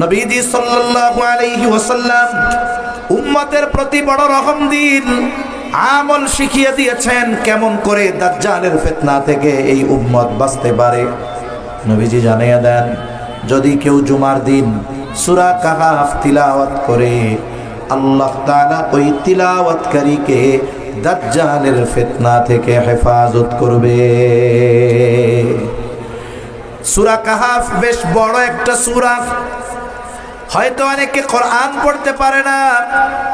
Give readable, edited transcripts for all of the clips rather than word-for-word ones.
নবীজি সাল্লাল্লাহু আলাইহি ওয়াসাল্লাম উম্মতের প্রতি বড় রহম দিন আমল শিখিয়ে দিয়েছেন কেমন করে দাজ্জালের ফিতনা থেকে এই উম্মত বাঁচতে পারে। নবীজি জানিয়ে দেন, যদি কেউ জুমার দিন সূরা কাহফ তিলাওয়াত করে, আল্লাহ তাআলা ওই তিলাওয়াতকারীকে দাজ্জালের ফিতনা থেকে হেফাজত করবে। সূরা কাহফ বেশ বড় একটা সূরা। হয়তো অনেকে কোরআন পড়তে পারে না,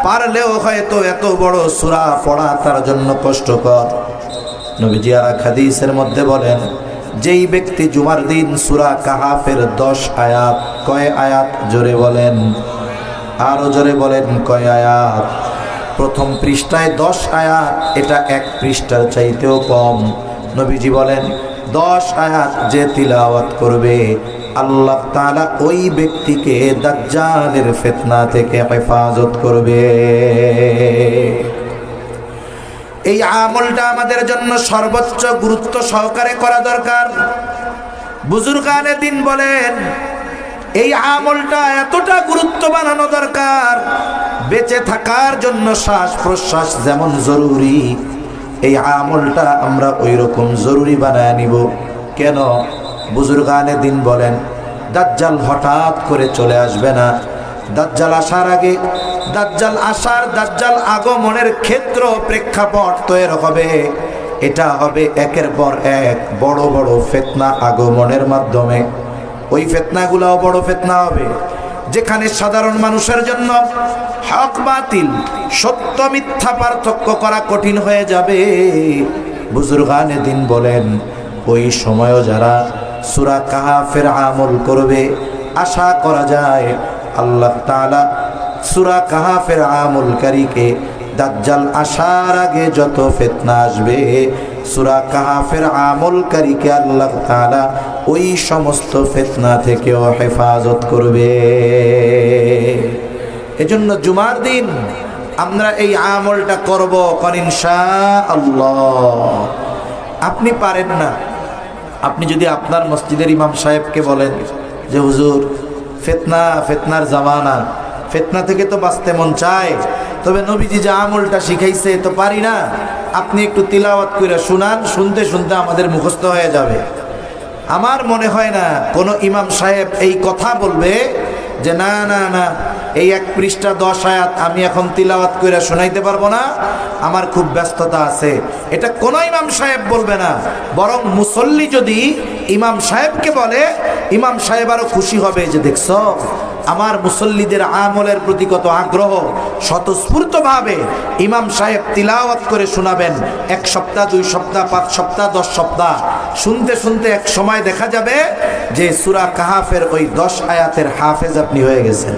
পারলেও হয়তো এত বড় সূরা পড়া তার জন্য কষ্টকর। নবীজি আর হাদিসের মধ্যে বলেন, যেই ব্যক্তি জুমার দিন সূরা কাহফের 10 আয়াত, কয় আয়াত জোরে বলেন, আরো জোরে বলেন কয় আয়াত? প্রথম পৃষ্ঠায় 10 আয়াত, এটা এক পৃষ্ঠার চাইতেও কম। নবীজি বলেন 10 আয়াত যে তিলাওয়াত করবে, আল্লাহ তাআলা ওই ব্যক্তিকে দাজ্জালের ফিতনা থেকে হেফাজত করবে। এই আমলটা আমাদের জন্য সর্বোচ্চ গুরুত্ব সহকারে করা দরকার। বুজুর্গানে দিন বলেন, এই আমলটা এতটা গুরুত্ব বানানো দরকার, বেঁচে থাকার জন্য শ্বাস প্রশ্বাস যেমন জরুরি, এই আমলটা আমরা ওই রকম জরুরি বানায় নিব। কেন? বুজুর্গানে দিন বলেন, দাজ্জাল হঠাৎ করে চলে আসবে না। দাজ্জাল আসার আগে, দাজ্জাল আগমনের ক্ষেত্র প্রেক্ষাপট তৈরি হবে। এটা হবে একের পর এক বড় বড় ফিতনা আগমনের মাধ্যমে। ওই ফিতনাগুলোও বড় ফিতনা হবে, যেখানে সাধারণ মানুষের জন্য হক বাতিল, সত্য মিথ্যা পার্থক্য করা কঠিন হয়ে যাবে। বুজুর্গানে দিন বলেন, ওই সময়ও যারা সূরা কাহফের আমল করবে, আশা করা যায় আল্লাহ তাআলা সূরা কাহফের আমলকারীকে দাজ্জাল আসার আগে যত ফিতনা আসবে, সূরা কাহফের আমলকারীকে আল্লাহ তাআলা ওই সমস্ত ফিতনা থেকেও হেফাজত করবে। এজন্য জুমার দিন আমরা এই আমলটা করব ইনশাআল্লাহ। আপনি পারেন না, আপনি যদি আপনার মসজিদের ইমাম সাহেবকে বলেন যে হুজুর ফিতনার জামানা, ফিতনা থেকে তো বাঁচতে মন চায়, তবে নবীজি যে আমলটা শিখাইছে তো পারি না, আপনি একটু তিলাওয়াত করে শুনান, শুনতে শুনতে আমাদের মুখস্থ হয়ে যাবে। আমার মনে হয় না কোনো ইমাম সাহেব এই কথা বলবে যে না না না, এই এক পৃষ্ঠা 10 আয়াত আমি এখন তিলাওয়াত করে শোনাইতে পারবো না, আমার খুব ব্যস্ততা আছে। এটা কোনো ইমাম সাহেব বলবে না। বরং মুসল্লি যদি ইমাম সাহেবকে বলে, ইমাম সাহেব আরো খুশি হবে যে দেখছো আমার মুসল্লিদের আমলের প্রতি কত আগ্রহ। স্বতঃস্ফূর্তভাবে ইমাম সাহেব তিলাওয়াত করে শোনাবেন। 1 সপ্তাহ, 2 সপ্তাহ, 5 সপ্তাহ, 10 সপ্তাহ শুনতে শুনতে এক সময় দেখা যাবে যে সূরা কাহফের ওই 10 আয়াতের হাফেজ আপনি হয়ে গেছেন।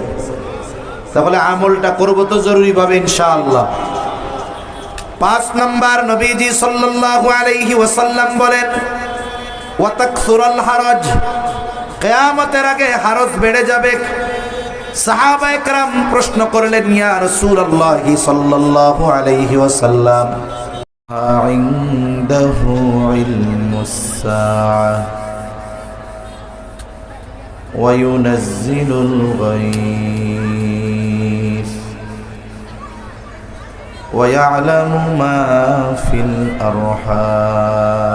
তাহলে আমলটা করব তো জরুরি ভাবে ইনশাআল্লাহ। 5 নাম্বার, নবীজি সাল্লাল্লাহু আলাইহি ওয়াসাল্লাম বলেন, ওয়া তাকসুরাল হারাজ, কিয়ামতের আগে হারজ বেড়ে যাবে। সাহাবায়ে কেরাম প্রশ্ন করলেন, ইয়া রাসূলুল্লাহ সাল্লাল্লাহু আলাইহি ওয়াসাল্লাম, ইনদাহু ইলমুস সাআহ ওয়া ইউনাজ্জিলুল গায়স ওয়া ইয়ালামু মা ফিল আরহাম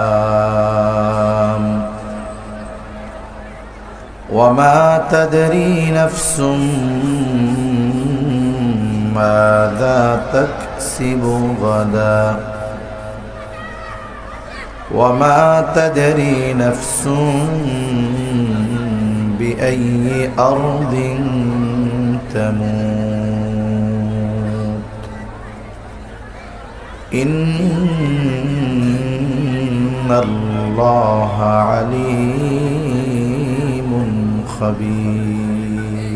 وما تدري نفس ماذا تكسب غدا وما تدري نفس بأي أرض تموت إن الله عليم خبير.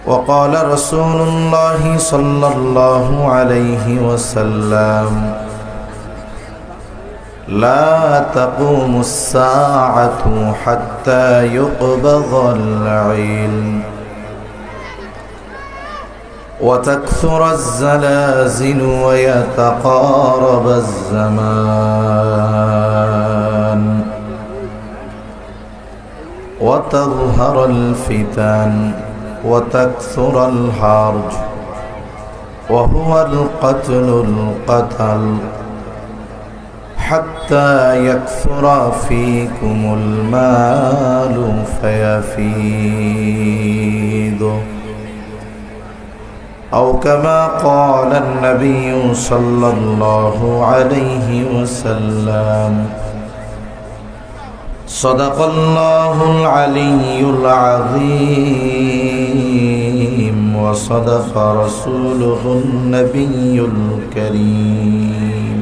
وقال رسول الله صلى الله عليه وسلم لا تقوم الساعة حتى يقبض العلم وتكثر الزلازل ويتقارب الزمان وتظهر الفتن وتكثر الحرج وهو القتل حتى يكثر فيكم المال فيفيض أو كما قال النبي صلى الله عليه وسلم صدق الله العلي العظيم وصدق رسوله النبي الكريم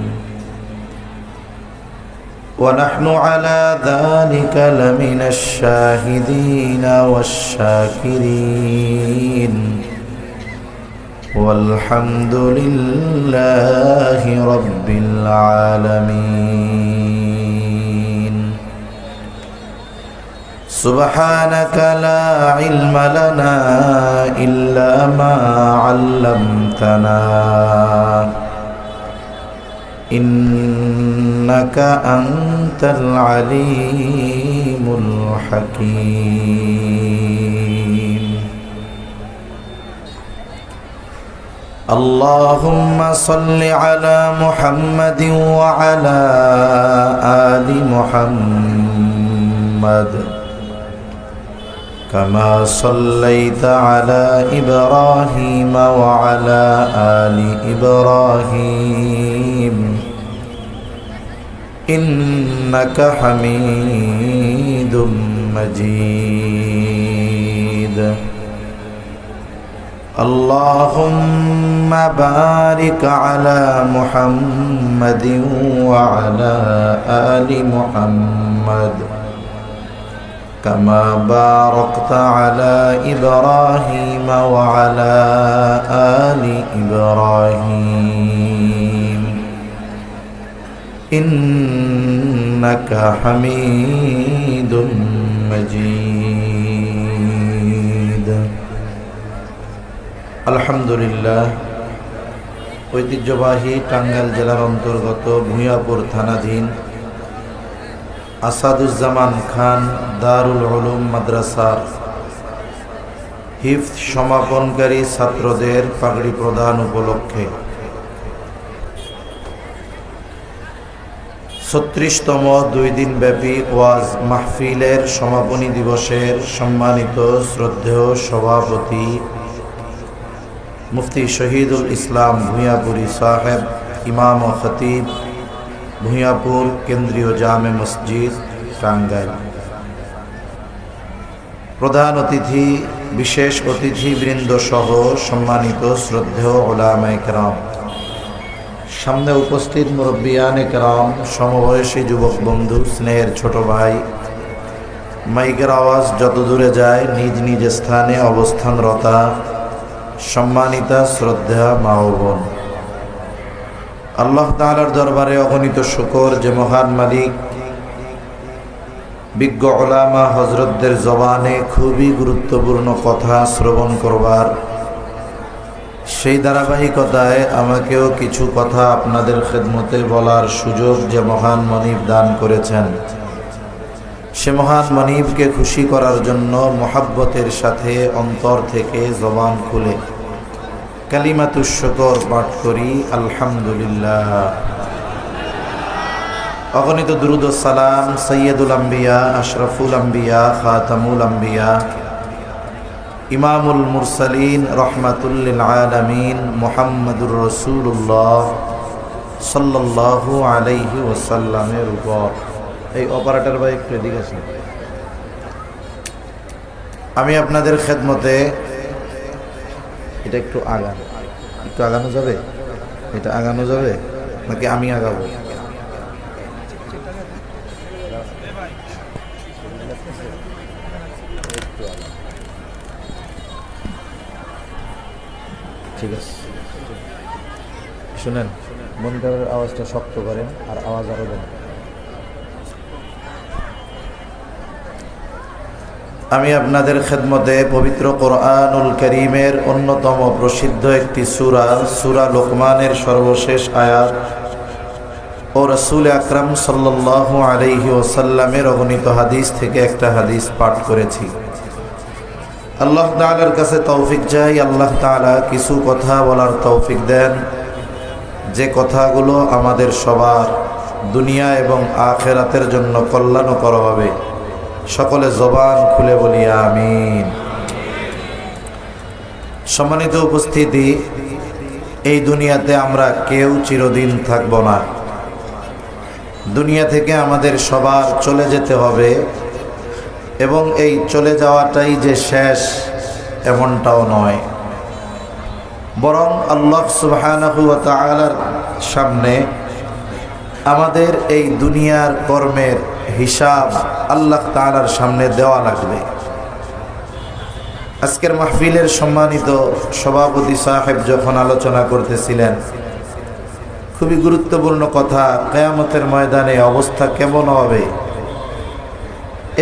ونحن على ذلك لمن الشاهدين والشاكرين والحمد لله رب العالمين سبحانك لا علم لنا إلا ما علمتنا إنك أنت العليم الحكيم اللهم صل على محمد وعلى آل محمد كما صليت على إبراهيم وعلى آل إبراهيم إنك حميد مجيد اللهم بارك على محمد وعلى آل محمد كما باركت على إبراهيم وعلى آل إبراهيم إنك حميد مجيد الحمد لله ঐতিহ্যবাহী টাঙ্গাইল জেলার অন্তর্গত ভূঁইয়াপুর থানাধীন আসাদুজ্জামান খান দারুল উলুম মাদ্রাসার হিফজ সমাপনকারী ছাত্রদের পাগড়ি প্রদান উপলক্ষে ৩৬তম ২ দিন ব্যাপী ওয়াজ মাহফিলের সমাপনী দিবসের সম্মানিত শ্রদ্ধেয় সভাপতি মুফতি শহীদুল ইসলাম ভূঁইয়াপুরী সাহেব ইমাম ও খতিব ভূঁইয়াপুর কেন্দ্রীয় জামে মসজিদ টাঙ্গাইল, প্রধান অতিথি বিশেষ অতিথিবৃন্দ সহ সম্মানিত শ্রদ্ধেয় উলামায়ে কেরাম, সামনে উপস্থিত মুরব্বিয়ানে কেরাম, সমবয়সী যুবক বন্ধু, স্নেহের ছোট ভাই, মাইকের আওয়াজ যত দূরে যায় নিজ নিজ স্থানে অবস্থানরতা সম্মানিতা শ্রদ্ধা মা ও বোন, আল্লাহ তাআলার দরবারে অগণিত শুকর যে মহান মালিক বিজ্ঞ উলামা হযরতদের জবানে খুবই গুরুত্বপূর্ণ কথা শ্রবণ করবার সেই ধারাবাহিকতায় আমাকেও কিছু কথা আপনাদের খেদমতে বলার সুযোগ যে মহান মনিব দান করেছেন, সে মহান মনিবকে খুশি করার জন্য মোহাব্বতের সাথে অন্তর থেকে জবান খুলে কালিমাতুশ শুকর পাঠ করি আলহামদুলিল্লাহ। অগণিত দুরূদ ও সালাম সৈয়দুল আম্বিয়া, আশরাফুল আম্বিয়া, খাতামুল আম্বিয়া, ইমামুল মুরসালিন, রহমাতুল লিল আলামিন মুহাম্মদুর রাসূলুল্লাহ সাল্লাল্লাহু আলাইহি ওয়াসাল্লামের উপর। এই অপারেটর ভাই একটু এদিকে আসুন। আমি আপনাদের খেদমতে এটা একটু আগানো যাবে, এটা আগানো যাবে নাকি আমি আগাবো? ঠিক আছে, শুনেন, মনিটরের আওয়াজটা শক্ত করেন আর আওয়াজ আরো দেন। আমি আপনাদের খেদমতে পবিত্র কোরআনুল কারীমের অন্যতম প্রসিদ্ধ একটি সূরা, সূরা লোকমানের সর্বশেষ আয়াত ও রসুল আকরাম সাল্লাল্লাহু আলাইহি ওয়াসাল্লামের অগণিত হাদিস থেকে একটা হাদিস পাঠ করেছি। আল্লাহ তাআলার কাছে তৌফিক চাই, আল্লাহ তাআলা কিছু কথা বলার তৌফিক দেন, যে কথাগুলো আমাদের সবার দুনিয়া এবং আখিরাতের জন্য কল্যাণকর হবে। সকলে জবান খুলে বলি আমিন। সম্মানিত উপস্থিতি, এই দুনিয়াতে আমরা কেউ চিরদিন থাকব না। দুনিয়া থেকে আমাদের সবার চলে যেতে হবে এবং এই চলে যাওয়াটাই যে শেষ এমনটাও নয়, বরং আল্লাহ সুবহানাহু ওয়া তাআলার সামনে আমাদের এই দুনিয়ার কর্মের হিসাব আল্লাহ তাআলার সামনে দেওয়া লাগবে। আজকের মাহফিলের সম্মানিত সভাপতি সাহেব যখন আলোচনা করতেছিলেন, খুবই গুরুত্বপূর্ণ কথা, কিয়ামতের ময়দানে অবস্থা কেমন হবে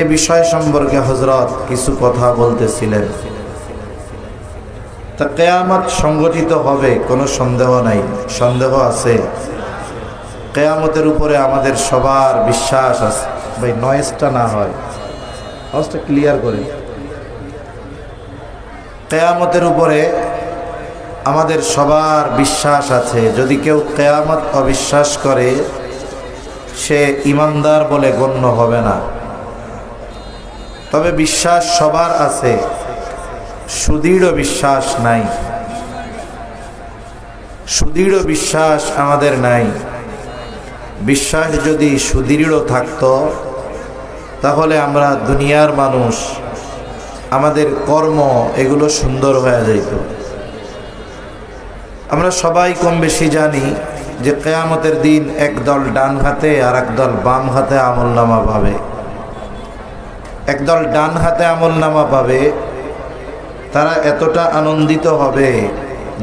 এ বিষয় সম্পর্কে হযরত কিছু কথা বলতেছিলেন। তা কিয়ামত সংগঠিত হবে, কোনো সন্দেহ নাই। সন্দেহ আছে? কিয়ামতের উপরে আমাদের সবার বিশ্বাস আছে। ভাই নয়েজটা না হয়, আওয়াজটা ক্লিয়ার করে। কিয়ামতের উপরে আমাদের সবার বিশ্বাস আছে। যদি কেউ কিয়ামত অবিশ্বাস করে, সে ঈমানদার বলে গণ্য হবে না। তবে বিশ্বাস সবার আছে, সুদৃঢ় বিশ্বাস নাই। সুদৃঢ় বিশ্বাস আমাদের নাই। বিশ্বাস যদি সুদৃঢ় থাকতো, তাহলে আমরা দুনিয়ার মানুষ, আমাদের কর্ম এগুলো সুন্দর হয়ে যেত। আমরা সবাই কম বেশি জানি যে কিয়ামতের দিন একদল ডান হাতে আর একদল বাম হাতে আমলনামা পাবে। একদল ডান হাতে আমলনামা পাবে, তারা এতটা আনন্দিত হবে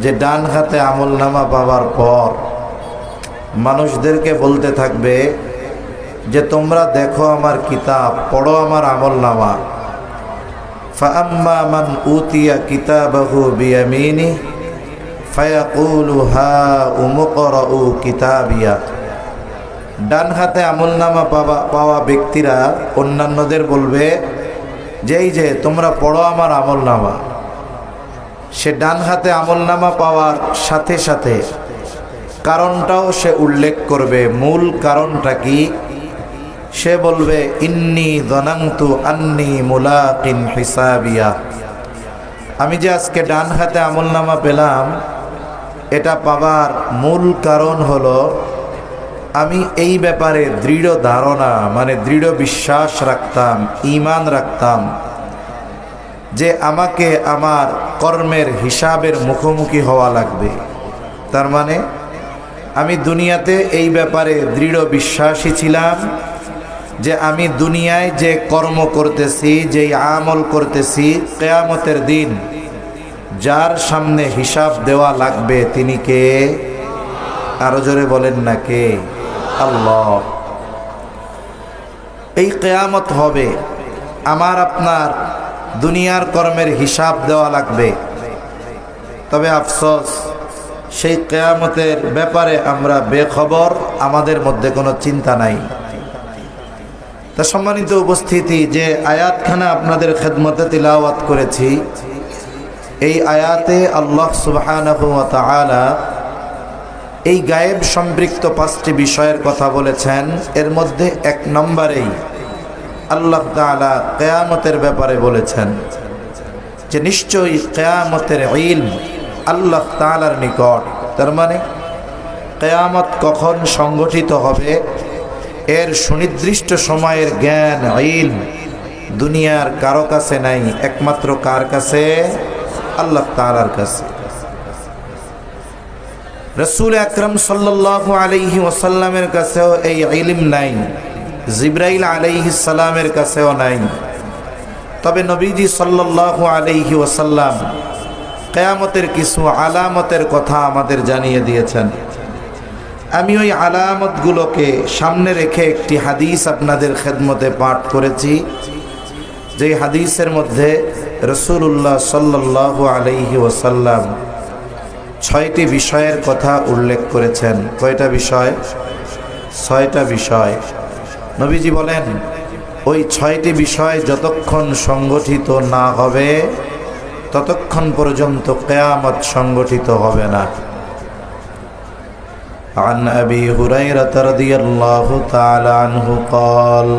যে ডান হাতে আমলনামা পাওয়ার পর মানুষদেরকে বলতে থাকবে যে তোমরা দেখো আমার কিতাব, পড়ো আমার আমলনামা। ফাআম্মা মান উতিয়া কিতাবাহু বিয়ামিনি ফায়াকুলু হাউম ইকরাউ কিতাবিয়া। ডান হাতে আমলনামা পাওয়া ব্যক্তিরা অন্যান্যদের বলবে যে এই যে তোমরা পড়ো আমার আমলনামা। সে ডান হাতে আমলনামা পাওয়ার সাথে সাথে কারণটাও সে উল্লেখ করবে। মূল কারণটা কি? সে বলবে ইন্নী যানানতু আন্নী মুলাকিন হিসাবিয়া। আমি যে আজকে ডান হাতে আমলনামা পেলাম, এটা পাবার মূল কারণ হলো আমি এই ব্যাপারে দৃঢ় ধারণা, মানে দৃঢ় বিশ্বাস রাখতাম, ঈমান রাখতাম যে আমাকে আমার কর্মের হিসাবের মুখোমুখি হওয়া লাগবে। তার মানে আমি দুনিয়াতে এই ব্যাপারে দৃঢ় বিশ্বাসী ছিলাম যে আমি দুনিয়ায় যে কর্ম করতেছি, যেই আমল করতেছি, কিয়ামতের দিন যার সামনে হিসাব দেওয়া লাগবে তিনি কে? আরো জোরে বলেন না কে? আল্লাহ। এই কিয়ামত হবে, আমার আপনার দুনিয়ার কর্মের হিসাব দেওয়া লাগবে। তবে আফসোস, সেই কিয়ামতের ব্যাপারে আমরা বেখবর, আমাদের মধ্যে কোনো চিন্তা নাই। তা সম্মানিত উপস্থিতি, যে আয়াতখানা আপনাদের খেদমতে তিলাওয়াত করেছি, এই আয়াতে আল্লাহ সুবহানাহু ওয়া তাআলা এই গায়েব সম্পৃক্ত 5টি বিষয়ের কথা বলেছেন। এর মধ্যে 1 নম্বরেই আল্লাহ তাআলা কিয়ামতের ব্যাপারে বলেছেন যে নিশ্চয়ই কিয়ামতের ইলম আল্লাহ তাআলার নিকট। তার মানে কিয়ামত কখন সংগঠিত হবে এর সুনির্দিষ্ট সময়ের জ্ঞান, ইলম দুনিয়ার কারো কাছে নাই, একমাত্র কার কাছে? আল্লাহ তাআলার কাছে। রাসূল আকরাম সাল্লাল্লাহু আলাইহি ওয়াসাল্লামের কাছেও এই ইলম নাই, জিবরাইল আলাইহিস সালামের কাছেও নাই। তবে নবীজি সাল্লাল্লাহু আলাইহি ওয়াসাল্লাম কিয়ামতের কিছু আলামতের কথা আমাদের জানিয়ে দিয়েছেন। আমি ওই আলামতগুলোকে সামনে রেখে একটি হাদিস আপনাদের খেদমতে পাঠ করেছি, যেই হাদিসের মধ্যে রাসূলুল্লাহ সাল্লাল্লাহু আলাইহি ওয়াসাল্লাম 6টি বিষয়ের কথা উল্লেখ করেছেন। কয়টা বিষয়? 6টা বিষয়। নবীজি বলেন ওই 6টি বিষয় যতক্ষণ সংগঠিত না হবে ততক্ষণ পর্যন্ত কিয়ামত সংগঠিত হবে না। عن أبي هريرة رضي الله تعالى عنه قال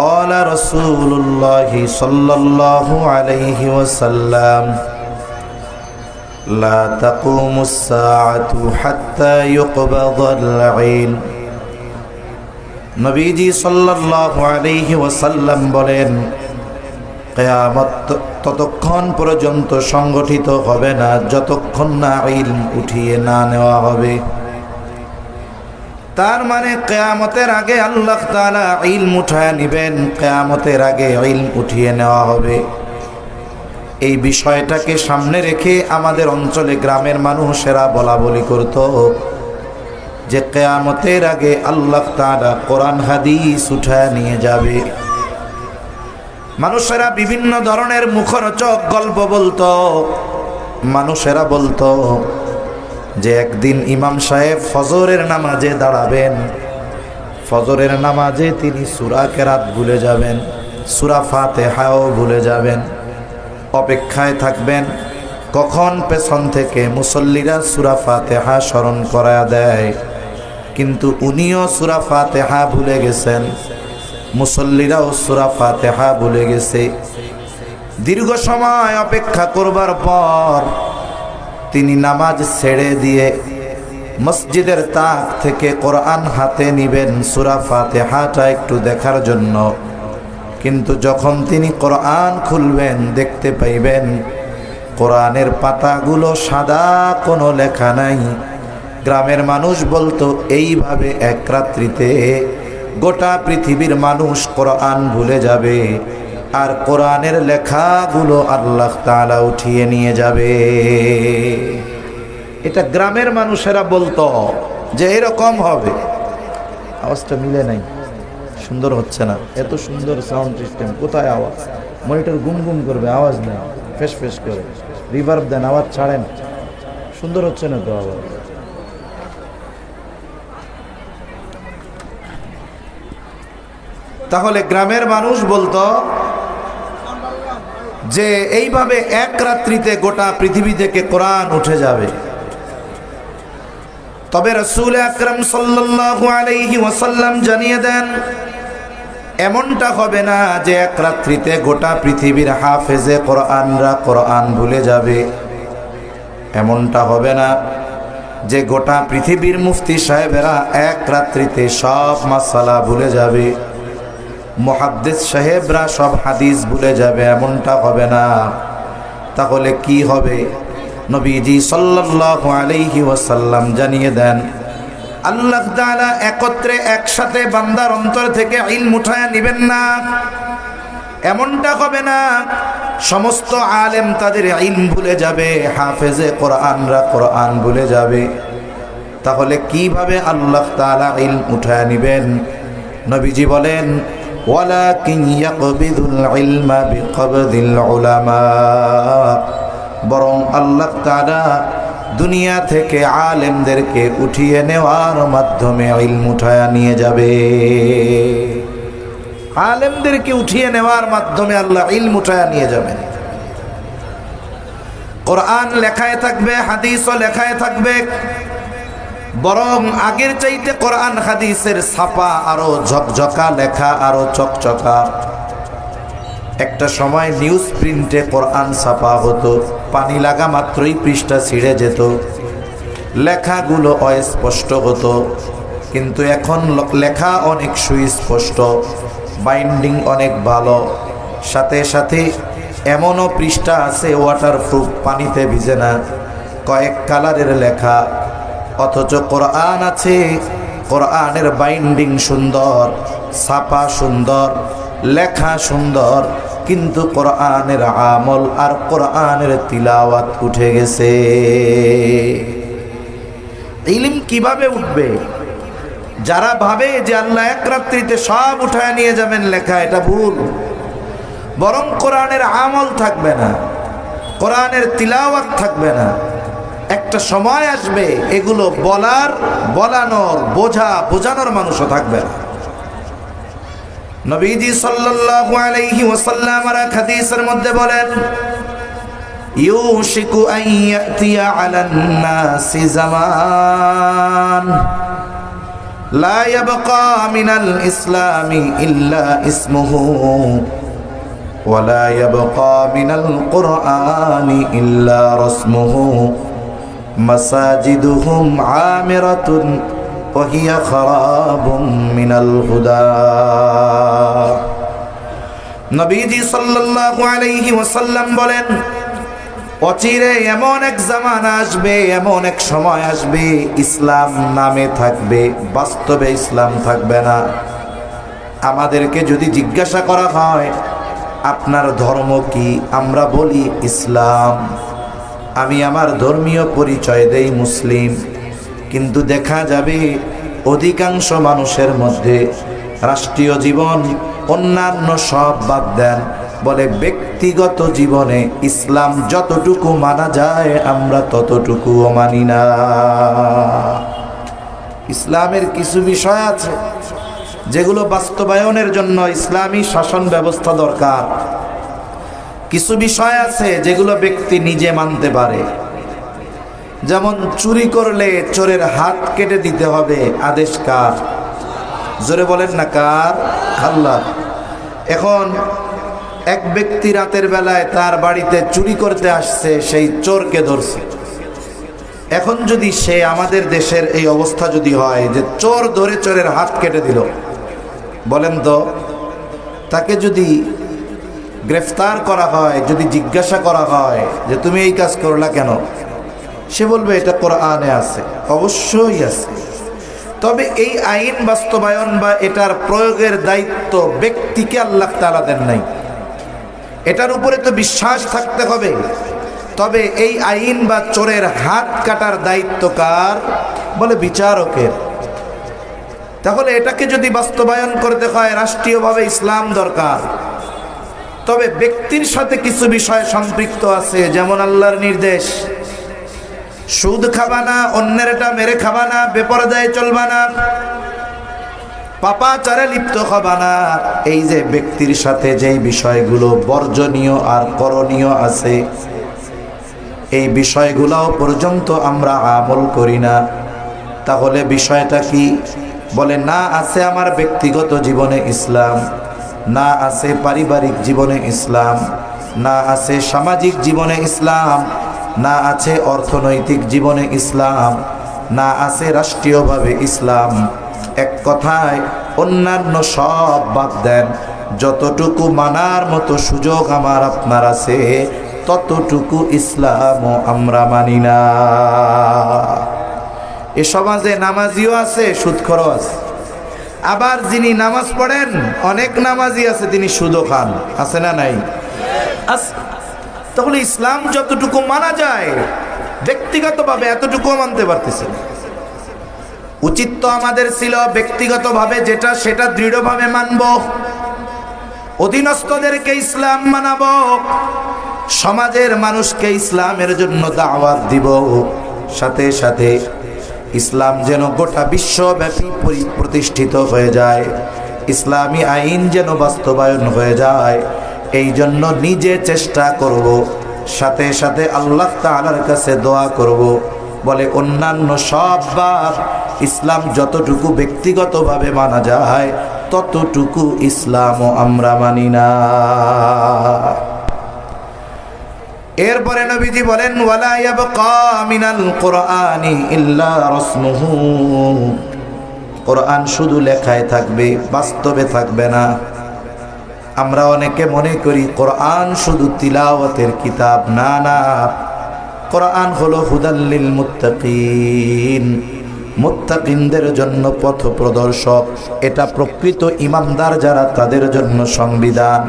قال رسول الله صلى الله عليه وسلم لا تقوم الساعة حتى يقبض العلم। নবীজি সাল্লাল্লাহু আলাইহি ওয়াসাল্লাম বলেন কিয়ামত ততক্ষণ পর্যন্ত সংগঠিত হবে না যতক্ষণ না ইলম উঠিয়ে না নেওয়া হবে। তার মানে কিয়ামতের আগে আল্লাহ তাআলা ইলম উঠায় নেবেন, কিয়ামতের আগে ইলম উঠিয়ে নেওয়া হবে। এই বিষয়টাকে সামনে রেখে আমাদের অঞ্চলে গ্রামের মানুষেরা বলাবলি করত যে কিয়ামতের আগে আল্লাহ তাআলা কোরআন হাদিস উঠায় নিয়ে যাবে। মানুষেরা বিভিন্ন ধরনের মুখরোচক গল্প বলতো। মানুষেরা বলতো যে একদিন ইমাম সাহেব ফজরের নামাজে দাঁড়াবেন, ফজরের নামাজে তিনি সূরা কেরাত ভুলে যাবেন, সূরা ফাতিহাও ভুলে যাবেন, অপেক্ষায় থাকবেন কখন পেছন থেকে মুসল্লিরা সূরা ফাতিহা স্মরণ করায়া দেয়। কিন্তু উনিও সূরা ফাতিহা ভুলে গেছেন, মুসল্লিরাও সূরা ফাতিহা ভুলে গেছে। দীর্ঘ সময় অপেক্ষা করবার পর তিনি নামাজ ছেড়ে দিয়ে মসজিদের তাক থেকে কোরআন হাতে নিবেন সূরা ফাতিহাটা একটু দেখার জন্য। কিন্তু যখন তিনি কোরআন খুলবেন দেখতে পাইবেন কোরআনের পাতাগুলো সাদা, কোনো লেখা নাই। গ্রামের মানুষ বলতো এইভাবে এক রাত্রিতে গোটা পৃথিবীর মানুষ কোরআন ভুলে যাবে আর কোরআনের লেখাগুলো আল্লাহ তাআলা উঠিয়ে নিয়ে যাবে। এটা গ্রামের মানুষেরা বলতো যে এরকম হবে। আওয়াজটা মিলে নাই, সুন্দর হচ্ছে না। এত সুন্দর সাউন্ড সিস্টেম, কোথায় আওয়াজ? মনিটর গুম গুম করবে, আওয়াজ নেই, ফেস ফেস করে রিভার্ব দেন, আওয়াজ ছাড়েন, সুন্দর হচ্ছে না তো আওয়াজ। তাহলে গ্রামের মানুষ বলতো যে এইভাবে এক রাত্রিতে গোটা পৃথিবী থেকে কোরআন উঠে যাবে। তবে রাসূল আকরাম সাল্লাল্লাহু আলাইহি ওয়াসাল্লাম জানিয়ে দেন এমনটা হবে না যে এক রাত্রিতে গোটা পৃথিবীর হাফেজে কোরআনরা কোরআন ভুলে যাবে। এমনটা হবে না যে গোটা পৃথিবীর মুফতি সাহেবেরা এক রাত্রিতে সব মাসালা ভুলে যাবে, মুহাদ্দিস সাহেবরা সব হাদিস ভুলে যাবে। এমনটা হবে না। তাহলে কি হবে? নবীজি সাল্লাল্লাহু আলাইহি ওয়াসাল্লাম জানিয়ে দেন আল্লাহ তাআলা একত্রে একসাথে বান্দার অন্তর থেকে ইলম উঠায়া নেবেন না। এমনটা হবে না সমস্ত আলেম তাদের ইলম ভুলে যাবে, হাফেজে কোরআনরা কোরআন ভুলে যাবে। তাহলে কিভাবে আল্লাহ তাআলা ইলম উঠায়া নেবেন? নবীজি বলেন ওয়ালাকিন ইয়াকবিদুল ইলমা বিকবদিল উলামা, বরং আল্লাহ তাআলা দুনিয়া থেকে আলেমদেরকে উঠিয়ে নেওয়ার মাধ্যমে ইলম উঠায়া নিয়ে যাবে। আলেমদেরকে উঠিয়ে নেওয়ার মাধ্যমে আল্লাহ ইলম উঠায়া নিয়ে যাবেন। কোরআন লেখায় থাকবে, হাদিসও লেখায় থাকবে, বরং আগের চাইতে কোরআন হাদিসের ছাপা আরো ঝকঝকা, লেখা আরো চকচকা। একটা সময় নিউজ প্রিন্টে কোরআন ছাপা হতো, পানি লাগা মাত্রই পৃষ্ঠা ছিঁড়ে যেত, লেখাগুলো অস্পষ্ট হতো। কিন্তু এখন লেখা অনেক সুস্পষ্ট, বাইন্ডিং অনেক ভালো, সাথে সাথে এমনও পৃষ্ঠা আছে ওয়াটারপ্রুফ, পানিতে ভিজে না, কয়েক কালারের লেখা। অথচ কোরআন আছে, কোরআনের বাইন্ডিং সুন্দর, ছাপা সুন্দর, লেখা সুন্দর, কিন্তু কোরআনের আমল আর কোরআনের তিলাওয়াত উঠে গেছে। ইলম কিভাবে উঠবে? যারা ভাবে যে আল্লাহ এক রাত্রিতে সব উঠায় নিয়ে যাবেন লেখা, এটা ভুল। বরং কোরআনের আমল থাকবে না, কোরআনের তিলাওয়াত থাকবে না। একটা সময় আসবে এগুলো বলানোর বোঝানোর মানুষও থাকবে না। নবীজি সাল্লাল্লাহু আলাইহি ওয়াসাল্লাম আর হাদিসের মধ্যে বলেন, ইউশিকু আন ইয়াতিয়া আলান নাসি জামান লা ইয়াবকা মিনাল ইসলামি ইল্লা ইসমুহু ওয়া লা ইয়াবকা মিনাল কুরআনি ইল্লা রাসমুহু মাসাজিদুহুম আমিরাতুন ওয়া হিয়া খারাবুম মিনাল হুদা। নবীজি সাল্লাল্লাহু আলাইহি ওয়াসাল্লাম বলেন, অচিরে এমন এক জামানা আসবে, এমন এক সময় আসবে, ইসলাম নামে থাকবে, বাস্তবে ইসলাম থাকবে না। আমাদেরকে যদি জিজ্ঞাসা করা হয় আপনার ধর্ম কি, আমরা বলি ইসলাম। আমি আমার ধর্মীয় পরিচয় দেই মুসলিম, কিন্তু দেখা যাবে অধিকাংশ মানুষের মধ্যে রাষ্ট্রীয় জীবন অন্যান্য সব বাদ দেন, বলে ব্যক্তিগত জীবনে ইসলাম যতটুকু মানা যায় আমরা ততটুকুও মানি না। ইসলামের কিছু বিষয় আছে যেগুলো বাস্তবায়নের জন্য ইসলামী শাসন ব্যবস্থা দরকার। কিছু বিষয় আছে যেগুলো ব্যক্তি নিজে মানতে পারে, যেমন চুরি করলে চোরের হাত কেটে দিতে হবে, আদেশ কার? জোরে বলেন না, কার? আল্লাহ। এখন এক ব্যক্তি রাতের বেলায় তার বাড়িতে চুরি করতে আসছে, সেই চোরকে ধরছে। এখন যদি সে, আমাদের দেশের এই অবস্থা যদি হয় যে চোর ধরে চোরের হাত কেটে দিল, বলেন তো তাকে যদি গ্রেফতার করা হয়, যদি জিজ্ঞাসা করা হয় যে তুমি এই কাজ করলা কেন, সে বলবে এটা কোরআনে আছে। অবশ্যই আছে, তবে এই আইন বাস্তবায়ন বা এটার প্রয়োগের দায়িত্ব ব্যক্তিকে আল্লাহ তাআলা দেন নাই। এটার উপরে তো বিশ্বাস থাকতে হবে, তবে এই আইন বা চোরের হাত কাটার দায়িত্ব কার? বলে বিচারকের। তাহলে এটাকে যদি বাস্তবায়ন করতে হয় রাষ্ট্রীয়ভাবে ইসলাম দরকার, তবে ব্যক্তির সাথে কিছু বিষয় সম্পৃক্ত আছে, যেমন আল্লাহর নির্দেশ, সুদ খাবা না, অন্যের এটা মেরে খাবা না, বেপরদায় চলবা না, পাপাচারে লিপ্ত হবা না। এই যে ব্যক্তির সাথে যেই বিষয়গুলো বর্জনীয় আর করণীয় আছে, এই বিষয়গুলোও পর্যন্ত আমরা আমল করি না। তাহলে বিষয়টা কি? বলে না আছে আমার ব্যক্তিগত জীবনে ইসলাম, না আছে পারিবারিক জীবনে ইসলাম, না আছে সামাজিক জীবনে ইসলাম, না আছে অর্থনৈতিক জীবনে ইসলাম, না আছে রাষ্ট্রীয়ভাবে ইসলাম। এক কথায় অন্যান্য সব বাদ দেন, যতটুকু মানার মতো সুযোগ আমার আপনার আছে ততটুকু ইসলামও আমরা মানি না। এ সমাজে নামাজিও আছে, সুদখোরও আছে। আবার যিনি নামাজ পড়েন, অনেক নামাজি আছে, তিনি সুদও খান। আছে না নাই? আছে। তাহলে ইসলাম যতটুকু মানা যায় ব্যক্তিগতভাবে এতটুকুও মানতে পারতেছে না। উচিত তো আমাদের ছিল ব্যক্তিগতভাবে যেটা সেটা দৃঢ়ভাবে মানব, অধীনস্থদেরকে ইসলাম মানাবো, সমাজের মানুষকে ইসলামের জন্য দাওয়াত দিব, সাথে সাথে ইসলাম যেন গোটা বিশ্বব্যাপী প্রতিষ্ঠিত হয়ে যায়, ইসলামী আইন যেন বাস্তবায়ন হয়ে যায়। এই জন্য নিজে চেষ্টা করব, সাথে সাথে আল্লাহ তাআলার কাছে দোয়া করব। বলে অন্যান্য সব বার ইসলাম যতটুকু ব্যক্তিগতভাবে মানা যায় ততটুকু ইসলামও আমরা মানি না। এরপরে নবীজি বলেন, ওয়ালা ইয়াবকা মিনাল কুরআনি ইল্লা রাসমুহু। কোরআন শুধু লেখায় থাকবে, বাস্তবে থাকবে না। আমরা অনেকে মনে করি কোরআন শুধু তিলাওয়াতের কিতাব। না না, কোরআন হলো হুদাল্লিল মুত্তাকিন, মুত্তাকিনদের জন্য পথ প্রদর্শক। এটা প্রকৃত ইমানদার যারা, তাদের জন্য সংবিধান।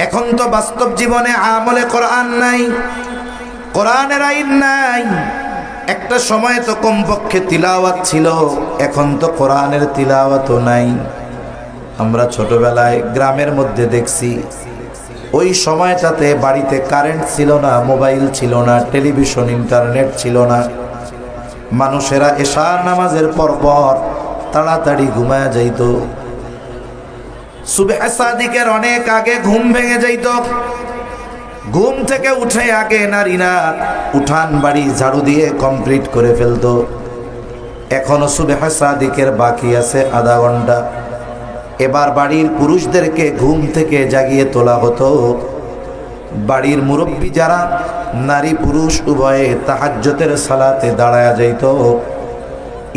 এখন তো বাস্তব জীবনে আমলে কোরআন নাই, কোরআনের আইন নাই। একটা সময় তো কমপক্ষে তিলাওয়াত ছিল, এখন তো কোরআনের তিলাওয়াতও নাই। আমরা ছোটবেলায় গ্রামের মধ্যে দেখছি ওই সময়টাতে বাড়িতে কারেন্ট ছিল না, মোবাইল ছিল না, টেলিভিশন ইন্টারনেট ছিল না। মানুষেরা এশার নামাজের পর তাড়াতাড়ি ঘুমায় যাইত। সুবহ সাদিকের অনেক আগে ঘুম ভেঙে যাইত। ঘুম থেকে উঠে আগে নারীরা উঠান বাড়ি ঝাড়ু দিয়ে কমপ্লিট করে ফেলতো। এখনো সুবহ সাদিকের বাকি আছে আধা ঘন্টা। এবার বাড়ির পুরুষদেরকে ঘুম থেকে জাগিয়ে তোলা হতো। বাড়ির মুরব্বী যারা নারী পুরুষ উভয়ে তাহাজ্জুদের সালাতে দাঁড়ায়া যাইত।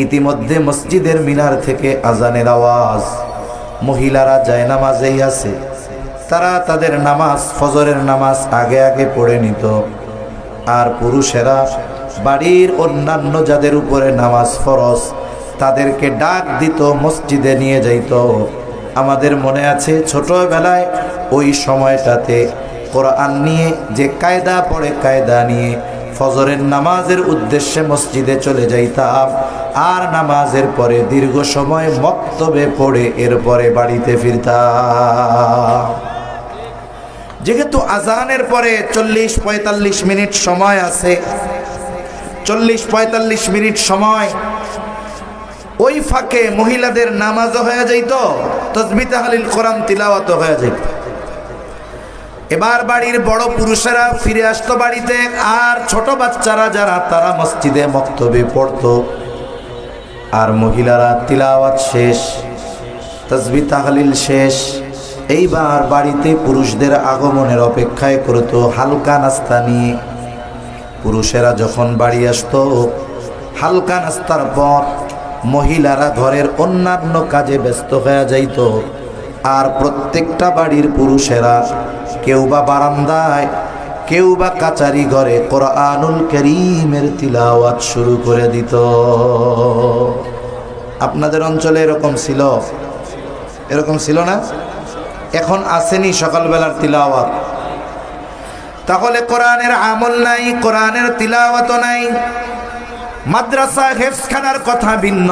ইতিমধ্যে মসজিদের মিনার থেকে আজানের আওয়াজ। মহিলারা জায়নামাজেই আছে, তারা তাদের নামাজ ফজরের নামাজ আগে আগে পড়ে নিত। আর পুরুষেরা বাড়ির অন্যান্য যাদের উপরে নামাজ ফরজ তাদেরকে ডাক দিত, মসজিদে নিয়ে যাইত। আমাদের মনে আছে ছোটবেলায় ওই সময়টাতে কোরআন নিয়ে যে কায়দা পড়ে, কায়দা নিয়ে ফজরের নামাজের উদ্দেশ্যে মসজিদে চলে যাইতাম। আর নামাজের পরে দীর্ঘ সময় মক্তবে পড়ে এরপরে বাড়িতে ফিরতাম। যেহেতু আজানের পরে 40-45 মিনিট সময় আছে, 40-45 মিনিট সময়, ওই ফাঁকে মহিলাদের নামাজও হয়ে যাইত, তাসবিহ তাহলিল কোরআন তিলাওয়াতও হয়ে যাইত। এবার বাড়ির বড় পুরুষেরা ফিরে আসতো বাড়িতে, আর ছোট বাচ্চারা যারা তারা মসজিদে মক্তবে পড়তো। আর মহিলারা তিলাওয়াত শেষ, তাসবিহ তাহলিল শেষ, এইবার বাড়িতে পুরুষদের আগমনের অপেক্ষায় করতো হালকা নাস্তা নিয়ে। পুরুষেরা যখন বাড়ি আসতো, হালকা নাস্তার পর মহিলারা ঘরের অন্যান্য কাজে ব্যস্ত হয়ে যাইত। আর প্রত্যেকটা বাড়ির পুরুষেরা কেউ বা বারান্দায়, কেউ বা কাচারি ঘরে কোরআনুল কারীমের তিলাওয়াত শুরু করে দিত। আপনাদের অঞ্চলে এরকম ছিল? এরকম ছিল না? এখন আসেনি সকালবেলার তিলাওয়াত? তাহলে কোরআনের আমল নাই, কোরআনের তিলাওয়াতও নাই। মাদ্রাসা হেফজখানার কথা ভিন্ন,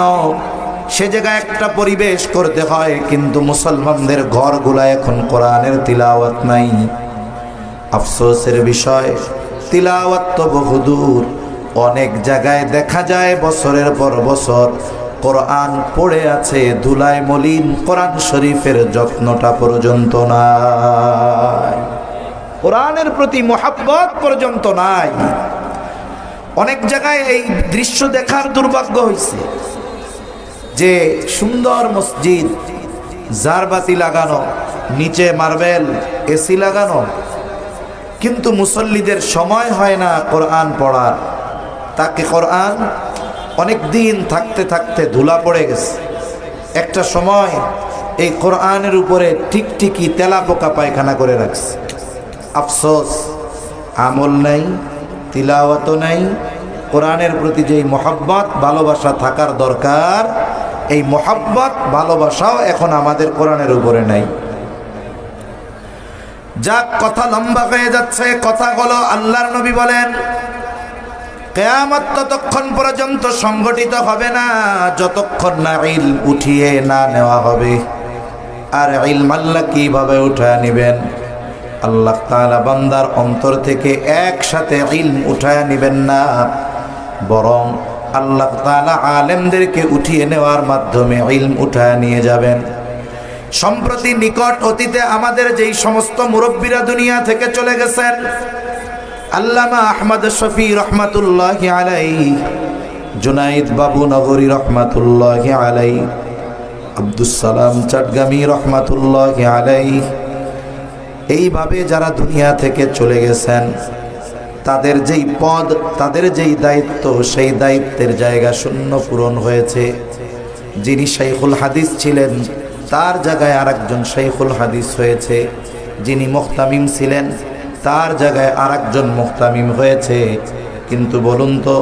সে জায়গায় একটা পরিবেশ করতে হয়, কিন্তু মুসলমানদের ঘরগুলা এখন কোরআনের তিলাওয়াত নাই। আফসোসের বিষয়, তিলাওয়াত তো বহুদূর। অনেক জায়গায় দেখা যায় বছরের পর বছর কোরআন পড়ে আছে, ধুলায় মলিন, কোরআন শরীফের যত্নটা পর্যন্ত নাই, কোরআনের প্রতি মুহাব্বত পর্যন্ত নাই। অনেক জায়গায় এই দৃশ্য দেখার দুর্ভাগ্য হয়েছে যে সুন্দর মসজিদ, জারবাতি লাগানো, নিচে মার্বেল, এসি লাগানো, কিন্তু মুসল্লিদের সময় হয় না কোরআন পড়ার। তাকে কোরআন অনেক দিন থাকতে থাকতে ধুলা পড়ে গেছে। একটা সময় এই কোরআনের উপরে টিকটিকি তেলাপোকা পায়খানা করে রাখছে। আফসোস, আমল নাই, তিলাওয়াতও নাই। কোরআনের প্রতি যেই মহব্বত ভালোবাসা থাকার দরকার, এই মহব্বত ভালোবাসাও এখন আমাদের কোরআনের উপরে নাই। যাক, কথা লম্বা হয়ে যাচ্ছে। কথা হলো, আল্লাহর নবী বলেন কিয়ামত ততক্ষণ পর্যন্ত সংগঠিত হবে না যতক্ষণ না ইলম উঠিয়ে না নেওয়া হবে। আর ইলম আল্লাহ কিভাবে উঠায় নেবেন? আল্লাহ তাআলা বান্দার অন্তর থেকে একসাথে ইলম উঠায় নেবেন না, বরং আল্লাহ তাআলা আলেমদেরকে উঠিয়ে নেওয়ার মাধ্যমে ইলম উঠায় নিয়ে যাবেন। সম্প্রতি নিকট অতীতে আমাদের যেই সমস্ত মুরব্বীরা দুনিয়া থেকে চলে গেছেন, আল্লামা আহমদ শফি রহমাতুল্লাহি আলাইহি, জুনাইদ বাবু নগরী রহমাতুল্লাহি আলাইহি, আব্দুস সালাম চাটগামী রহমাতুল্লাহি আলাইহি, এইভাবে যারা দুনিয়া থেকে চলে গেছেন, তাদের যেই পদ, তাদের যেই দায়িত্ব, সেই দায়িত্বের জায়গা শূন্য পূরণ হয়েছে। যিনি শাইখুল হাদিস ছিলেন, তার জায়গায় আরেকজন শাইখুল হাদিস হয়েছে। যিনি মুহতামিম ছিলেন, তার জায়গায় আরেকজন মুহতামিম হয়েছে। কিন্তু বলুন তো,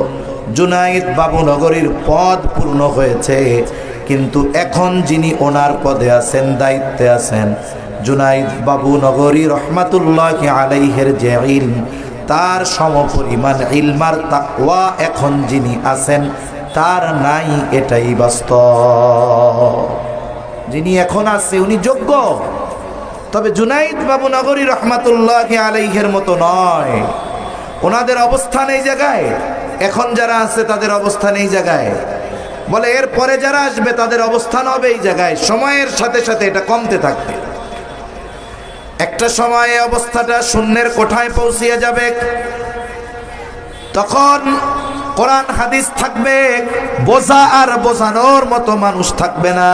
জুনাইদ বাবু নগরীর পদ পূর্ণ হয়েছে, কিন্তু এখন যিনি ওনার পদে আছেন, দায়িত্বে আছেন, জুনাইদ বাবু নগরী রহমাতুল্লাহি আলাইহির যে ইলম, তার সমপরিমাণ ইলমার তাকওয়া এখন যিনি আছেন তার নাই, এটাই বাস্তব। যিনি এখন আছে উনি যোগ্য, তবে জুনাইদ বাবু নগরী রহমাতুল্লাহি আলাইহির মতো নয়। ওনাদের অবস্থান এই জায়গায়, এখন যারা আছে তাদের অবস্থান এই জায়গায়, বলে এর পরে যারা আসবে তাদের অবস্থান হবে এই জায়গায়। সময়ের সাথে সাথে এটা কমতে থাকবে। একটা সময়ে অবস্থাটা শূন্যের কোঠায় পৌঁছিয়ে যাবে। তখন কোরআন হাদিস থাকবে, বোঝা আর বোঝানোর মতো মানুষ থাকবে না,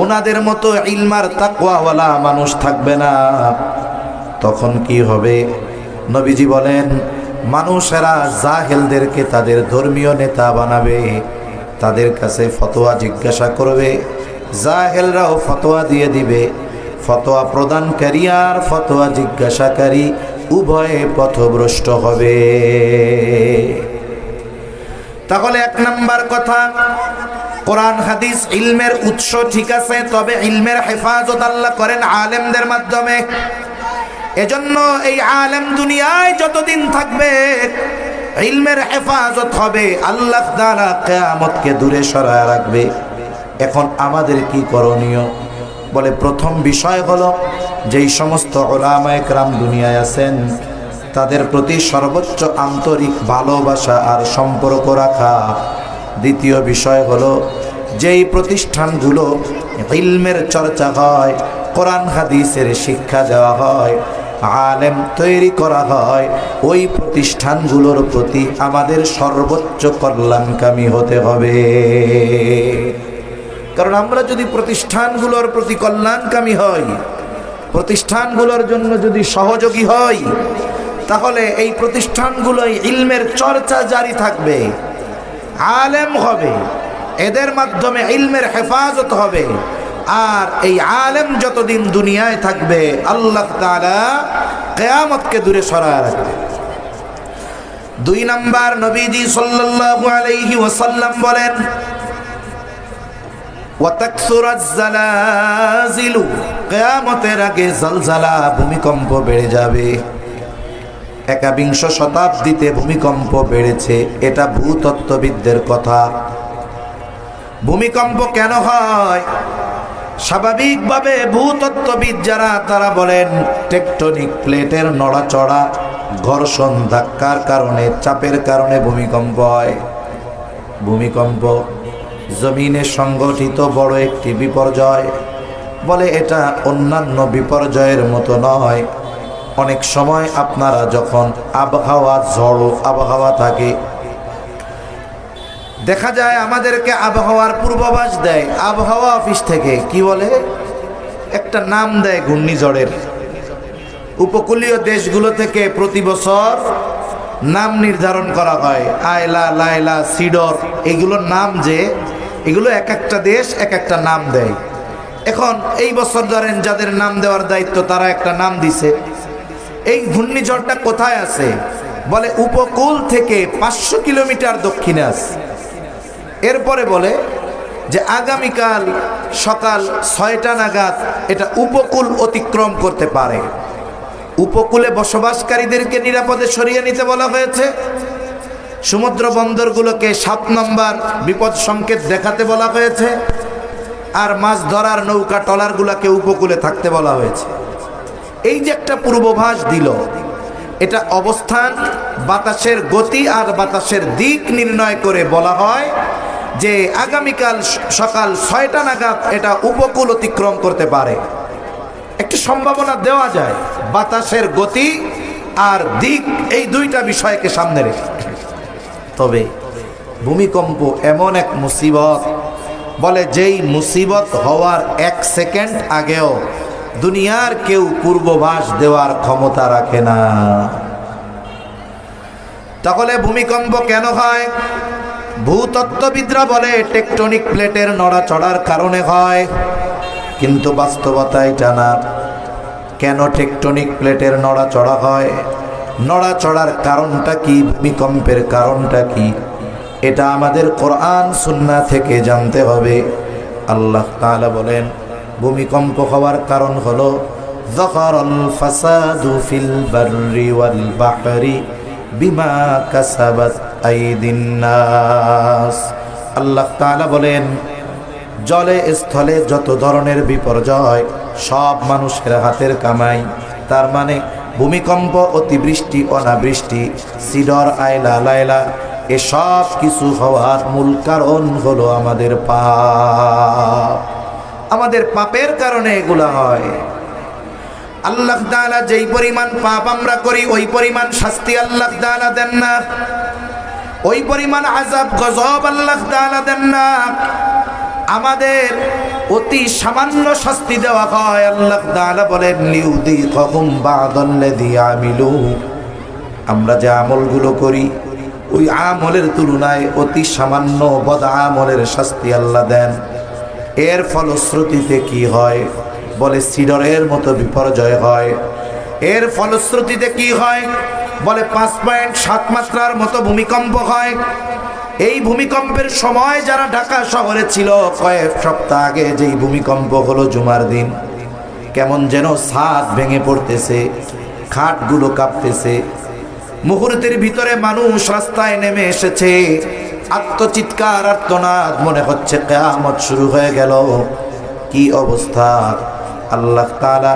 ওনাদের মতো ইলমার তাকওয়াওয়ালা মানুষ থাকবে না। তখন কি হবে? নবীজি বলেন, মানুষেরা জাহেলদেরকে তাদের ধর্মীয় নেতা বানাবে, তাদের কাছে ফতোয়া জিজ্ঞাসা করবে, জাহেলরাও ফতোয়া দিয়ে দিবে। ফতোয়া প্রদানকারী আর ফতোয়া জিজ্ঞাসাকারী উভয়ে পথভ্রষ্ট হবে। তাহলে এক নাম্বার কথা, কোরআন হাদিস ইলমের উৎস ঠিক আছে, তবে ইলমের হেফাজত আল্লাহ করেন আলেমদের মাধ্যমে। এজন্য এই আলেম দুনিয়ায় যতদিন থাকবে ইলমের হেফাজত হবে, আল্লাহ তাআলা কিয়ামতকে দূরে সরায় রাখবে। এখন আমাদের কি করণীয়? বলে প্রথম বিষয় হলো, যেই সমস্ত উলামায়ে কেরাম দুনিয়ায় আছেন তাদের প্রতি সর্বোচ্চ আন্তরিক ভালোবাসা আর সম্পর্ক রাখা। দ্বিতীয় বিষয় হলো, যেই প্রতিষ্ঠানগুলো ইলমের চর্চা হয়, কোরআন হাদিসের শিক্ষা দেওয়া হয়, আলেম তৈরি করা হয়, ওই প্রতিষ্ঠানগুলোর প্রতি আমাদের সর্বোচ্চ কল্যাণকামী হতে হবে। কারণ আমরা যদি প্রতিষ্ঠানগুলোর প্রতি কল্যাণকামী হই, প্রতিষ্ঠানগুলোর জন্য যদি সহযোগী হই, তাহলে এই প্রতিষ্ঠানগুলোই ইলমের চর্চা জারি থাকবে, আলেম হবে, এদের মাধ্যমে ইলমের হেফাজত হবে। আর এই আলেম যতদিন দুনিয়ায় থাকবে আল্লাহ তাআলা কিয়ামতকে দূরে সরায় রাখবে। দুই নাম্বার, নবীজি সাল্লাল্লাহু আলাইহি ওয়াসাল্লাম বলেন, ওয়াতাকসুরাজ জালাজিলু, কিয়ামতের আগে জলজালা ভূমিকম্প বেড়ে যাবে। একবিংশ শতাব্দীতে ভূমিকম্প বেড়েছে, এটা ভূতত্ত্ববিদদের কথা। ভূমিকম্প কেন হয়? স্বাভাবিকভাবে ভূতত্ত্ববিদ যারা তারা বলেন টেকটনিক প্লেটের নড়াচড়া, ঘর্ষণ, ধাক্কার কারণে, চাপের কারণে ভূমিকম্প হয়। ভূমিকম্প জমিনে সংগঠিত বড় একটি বিপর্যয়। বলে এটা অন্যান্য বিপর্যয়ের মতো নয়। অনেক সময় আপনারা যখন আবহাওয়া, ঝড় আবহাওয়া থাকে, দেখা যায় আমাদেরকে আবহাওয়ার পূর্বাভাস দেয় আবহাওয়া অফিস থেকে। কি বলে? একটা নাম দেয় ঘূর্ণিঝড়ের। উপকূলীয় দেশগুলো থেকে প্রতি বছর নাম নির্ধারণ করা হয়, আয়লা, লায়লা, সিডর, এগুলোর নাম, যে এগুলো এক একটা দেশ এক একটা নাম দেয়। এখন এই বছর ধরেন যাদের নাম দেওয়ার দায়িত্ব তারা একটা নাম দিছে। এই ঘূর্ণিঝড়টা কোথায় আছে? বলে উপকূল থেকে 500 কিলোমিটার দক্ষিণে আছে। এরপরে বলে যে আগামীকাল সকাল 6টা নাগাদ এটা উপকূল অতিক্রম করতে পারে। উপকূলে বসবাসকারীদেরকে নিরাপদে সরিয়ে নিতে বলা হয়েছে। সমুদ্র বন্দরগুলোকে 7 নম্বর বিপদ সংকেত দেখাতে বলা হয়েছে। আর মাছ ধরার নৌকা ট্রলারগুলোকে উপকূলে থাকতে বলা হয়েছে। এই যে একটা পূর্বাভাস দিল, এটা অবস্থান, বাতাসের গতি আর বাতাসের দিক নির্ণয় করে বলা হয় যে আগামীকাল সকাল 6টা নাগাদ এটা উপকূল অতিক্রম করতে পারে। একটি সম্ভাবনা দেওয়া যায়, বাতাসের গতি আর দিক, এই দুইটা বিষয়কে সামনে রেখে। তবে ভূমিকম্প এমন এক মুসিবত, বলে যেই মুসিবত হওয়ার 1 সেকেন্ড আগেও দুনিয়ার কেউ পূর্বাভাস দেওয়ার ক্ষমতা রাখে না। তাহলে ভূমিকম্প কেন হয়? ভূতত্ত্ববিদরা বলে টেকটনিক প্লেটের নড়াচড়ার কারণে হয়, কিন্তু বাস্তবতা এটা না। কেন টেকটনিক প্লেটের নড়াচড়া হয়? নড়াচড়ার কারণটা কি? ভূমিকম্পের কারণটা কি? এটা আমাদের কোরআন সুন্নাহ থেকে জানতে হবে। আল্লাহ তাআলা বলেন, ভূমিকম্প হওয়ার কারণ হলো যাকারাল ফাসাদু ফিল বাররি ওয়াল বাহরি বিমা কাসাবাত আইদিন নাস। আল্লাহ তাআলা বলেন, জলে স্থলে যত ধরনের বিপর্যয় সব মানুষের হাতের কামাই। তার মানে ভূমিকম্প, অতিবৃষ্টি, অনাবৃষ্টি, সিডর, আইলা, লাইলা, এসব কিছু হওয়ার মূল কারণ হলো আমাদের পাপ। আমাদের পাপের কারণে এগুলা হয়। আল্লাহ তাআলা যেই পরিমাণ পাপ আমরা করি ওই পরিমাণ শাস্তি আল্লাহ তাআলা দেন না, ওই পরিমাণ আযাব গজব আল্লাহ তাআলা দেন না। আমাদের অতি সামান্য শাস্তি দেওয়া হয়। আল্লাহ তাআলা বলেন লিউযীকাহুম বা'দাল্লাযী আমিলু, আমরা যে আমলগুলো করি ওই আমলের তুলনায় অতি সামান্য বদ আমলের শাস্তি আল্লাহ দেন। এর ফলশ্রুতিতে কি হয়? বলে সিডরের মতো বিপর্যয় হয়। এর ফলশ্রুতিতে কি হয়? বলে 5.7 মাত্রার মতো ভূমিকম্প হয়। এই ভূমিকম্পের সময় যারা ঢাকা শহরে ছিল, কয়েক সপ্তাহ আগে যেই ভূমিকম্প হলো জুমার দিন, কেমন যেন ছাদ ভেঙে পড়তেছে, খাটগুলো কাঁপতেছে। মুহূর্তের ভিতরে মানুষ রাস্তায় নেমে এসেছে, আত্মচিৎকার, আর্তনাদ, মনে হচ্ছে কিয়ামত শুরু হয়ে গেল। কি অবস্থা! আল্লাহ তাআলা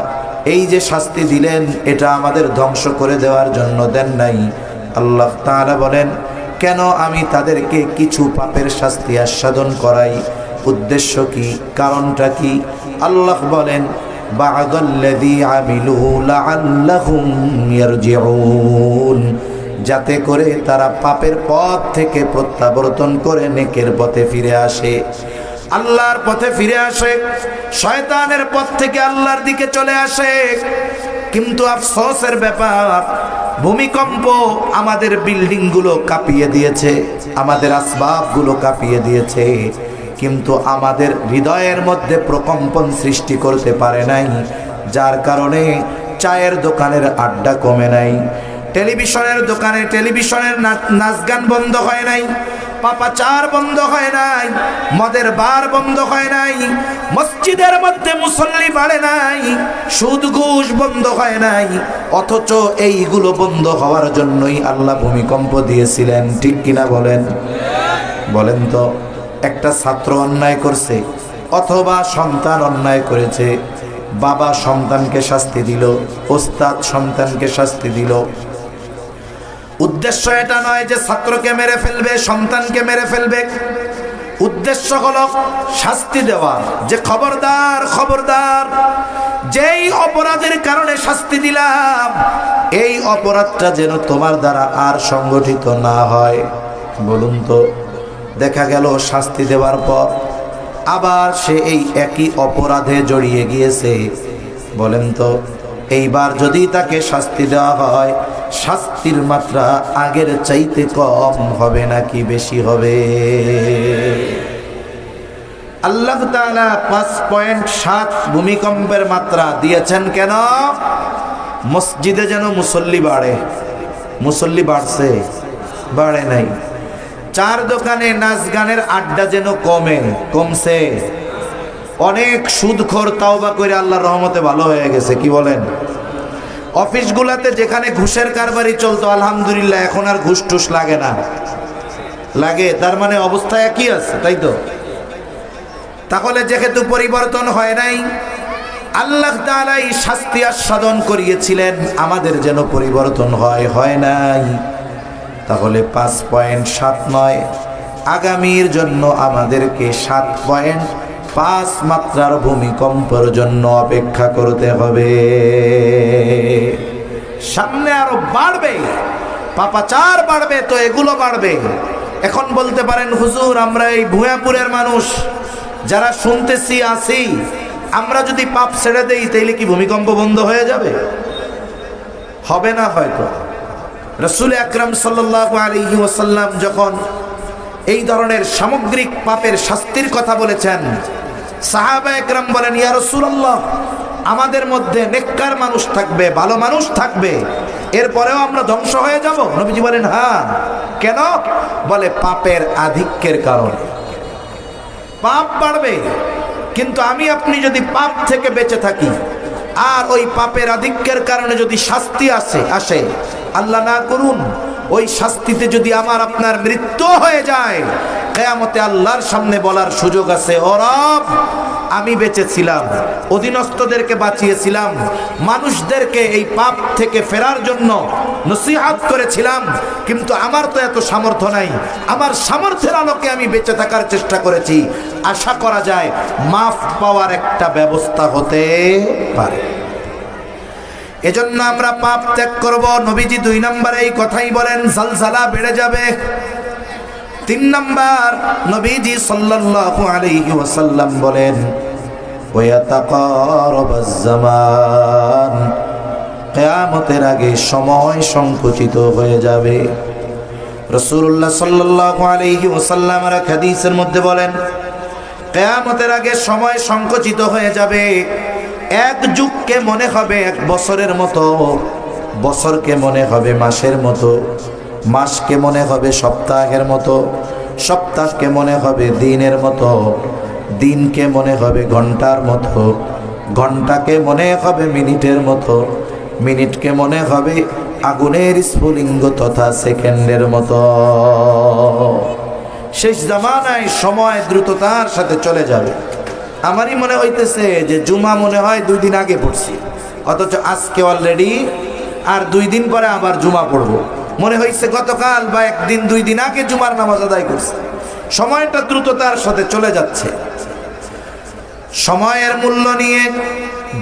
এই যে শাস্তি দিলেন এটা আমাদের ধ্বংস করে দেওয়ার জন্য দেন নাই। আল্লাহ তাআলা বলেন, কেন আমি তাদেরকে কিছু পাপের শাস্তি আস্বাদন করাই? উদ্দেশ্য কি? কারণটা কি? আল্লাহ বলেন বা'দাল্লাযী আমিলু লাআল্লাহুম ইয়ারজিউন, যাতে করে তারা পাপের পথ থেকে প্রত্যাবর্তন করে নেকের পথে ফিরে আসে, আল্লাহর পথে ফিরে আসে, শয়তানের পথ থেকে আল্লাহর দিকে চলে আসে। কিন্তু আফসোসের ব্যাপার, ভূমিকম্প আমাদের বিল্ডিংগুলো কাঁপিয়ে দিয়েছে, আমাদের আসবাবগুলো কাঁপিয়ে দিয়েছে, কিন্তু আমাদের হৃদয়ের মধ্যে প্রকম্পন সৃষ্টি করতে পারে নাই। যার কারণে চায়ের দোকানের আড্ডা কমে নাই, টেলিভিশনের দোকানে টেলিভিশনের নাচ গান বন্ধ হয় নাই, পাপাচার বন্ধ হয় নাই, মদের বার বন্ধ হয় নাই, মসজিদের মধ্যে মুসল্লি বাড়ে নাই, সুদ ঘুষ বন্ধ হয় নাই। অথচ এইগুলো বন্ধ হওয়ার জন্যই আল্লাহ ভূমিকম্প দিয়েছিলেন। ঠিক কিনা বলেন? বলেন তো, একটা ছাত্র অন্যায় করছে অথবা সন্তান অন্যায় করেছে, বাবা সন্তানকে শাস্তি দিল, ওস্তাদ সন্তানকে শাস্তি দিল। উদ্দেশ্য এটা নয় যে ছাত্রকে মেরে ফেলবে, সন্তানকে মেরে ফেলবে। উদ্দেশ্য হলো শাস্তি দেওয়া, যে খবরদার খবরদার, যেই অপরাধের কারণে শাস্তি দিলাম এই অপরাধটা যেন তোমার দ্বারা আর সংগঠিত না হয়। বলুন তো, দেখা গেল শাস্তি দেওয়ার পর আবার সে এই একই অপরাধে জড়িয়ে গিয়েছে। বলেন তো, এইবার যদি তাকে শাস্তি দেওয়া হয়, শাস্তির মাত্রা আগের চাইতে কম হবে নাকি বেশি হবে? আল্লাহ তাআলা 5.7 ভূমিকম্পের মাত্রা দিয়েছেন কেন? মসজিদে যেন মুসল্লি বাড়ে। মুসল্লি বাড়ছে? বাড়ে নাই। চার দোকানে নাচ গানের আড্ডা যেন কমছে। অনেক সুদখোর তাওবা করে আল্লাহর রহমতে ভালো হয়ে গেছে। কি বলেন? অফিসগুলাতে যেখানে ঘুষের কারবারি চলতো, আলহামদুলিল্লাহ এখন আর ঘুষ টুস লাগে না। লাগে তার মানে অবস্থা একই আছে, তাই তো? তাহলে যেহেতু পরিবর্তন হয় নাই, আল্লাহ তাআলা এই শাস্তি আস্বাদন করিয়েছিলেন, আমাদের যেন পরিবর্তন হয় নাই। তাহলে 5.7 নয়, আগামীর জন্য আমাদেরকে 7.5 মাত্রার ভূমিকম্পের জন্য অপেক্ষা করতে হবে। সামনে আরো বাড়বে, পাপাচার বাড়বে, তো এগুলো বাড়বে। এখন বলতে পারেন, হুজুর আমরা এই ভূয়াপুরের মানুষ যারা শুনতেছি আসি, আমরা যদি পাপ ছেড়ে দেই তাইলে কি ভূমিকম্প বন্ধ হয়ে যাবে? হবে না হয়তো। রাসূল আকরাম সাল্লাল্লাহু আলাইহি ওয়াসাল্লাম যখন এই ধরনের সামগ্রিক পাপের শাস্তির কথা বলেছেন, সাহাবা একরাম বলেন, ইয়া রাসূলুল্লাহ, আমাদের মধ্যে নেককার মানুষ থাকবে, ভালো মানুষ থাকবে, এরপরেও আমরা ধ্বংস হয়ে যাব? নবীজি বলেন, হ্যাঁ। কেন? বলে পাপের আধিক্যের কারণে। পাপ বাড়বে, কিন্তু আমি আপনি যদি পাপ থেকে বেঁচে থাকি আর ওই পাপের আধিক্যের কারণে যদি শাস্তি আসে, আল্লাহ না করুন, ওই শাস্তিতে যদি আমার আপনার মৃত্যু হয়ে যায়, কিয়ামতে আল্লাহর সামনে বলার সুযোগ আছে, ও রব, আমি বেঁচে ছিলাম, অধীনস্থদেরকে বাঁচিয়েছিলাম, মানুষদেরকে এই পাপ থেকে ফেরার জন্য নসিহত করেছিলাম, কিন্তু আমার তো এত সামর্থ্য নাই, আমার সামর্থ্যের আলোকে আমি বেঁচে থাকার চেষ্টা করেছি। আশা করা যায় মাফ পাওয়ার একটা ব্যবস্থা হতে পারে। এজন্য আমরা পাপ ত্যাগ করব। নবীজি 2 নম্বরে এই কথাই বলেন, জালজালা বেড়ে যাবে। 3 নম্বর, নবীজি সাল্লাল্লাহু আলাইহি ওয়াসাল্লাম বলেন, ওয়াতাকারাবাজ জামান, কিয়ামতের আগে সময় সংকুচিত হয়ে যাবে। রাসূলুল্লাহ সাল্লাল্লাহু আলাইহি ওয়াসাল্লাম এর হাদিসের মধ্যে বলেন, কিয়ামতের আগে সময় সংকুচিত হয়ে যাবে। এক যুগকে মনে হবে 1 বছরের মতো, বছরকে মনে হবে মাসের মতো, মাসকে মনে হবে সপ্তাহের মতো, সপ্তাহকে মনে হবে দিনের মতো, দিনকে মনে হবে ঘন্টার মতো, ঘন্টাকে মনে হবে মিনিটের মতো, মিনিটকে মনে হবে আগুনের স্ফুলিঙ্গ তথা সেকেন্ডের মতো। শেষ জামানায় সময় দ্রুততার সাথে চলে যাবে। আমারই মনে হইতেছে যে জুমা মনে হয় 2 দিন আগে পড়ছি, অথচ আজকে অলরেডি আর 2 দিন পরে আবার জুমা পড়বো। মনে হইছে গতকাল বা 1 দিন 2 দিন আগে জুমার নামাজ আদায় করছে। সময়টা দ্রুততার সাথে চলে যাচ্ছে। সময়ের মূল্য নিয়ে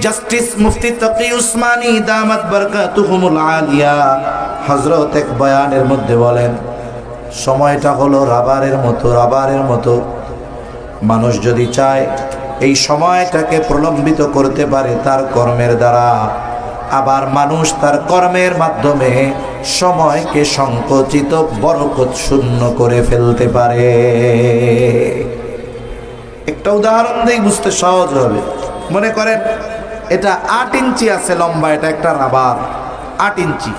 জাস্টিস মুফতি তকি উসমানী দামাত বারকাতুহুমুল আলিয়া হযরত এক বয়ানের মধ্যে বলেন, সময়টা হলো রাবারের মতো, রাবারের মতো। মানুষ যদি চায় এই সময়টাকে প্রলম্বিত করতে পারে তার কর্মের দ্বারা, আবার মানুষ তার কর্মের মাধ্যমে সময়কে সংকুচিত বরকত শূন্য করে ফেলতে পারে। একটা উদাহরণ দিয়ে বুঝতে সহজ হবে। মনে করেন এটা 8 ইঞ্চি আছে লম্বা, এটা একটা রাবার 8 ইঞ্চি।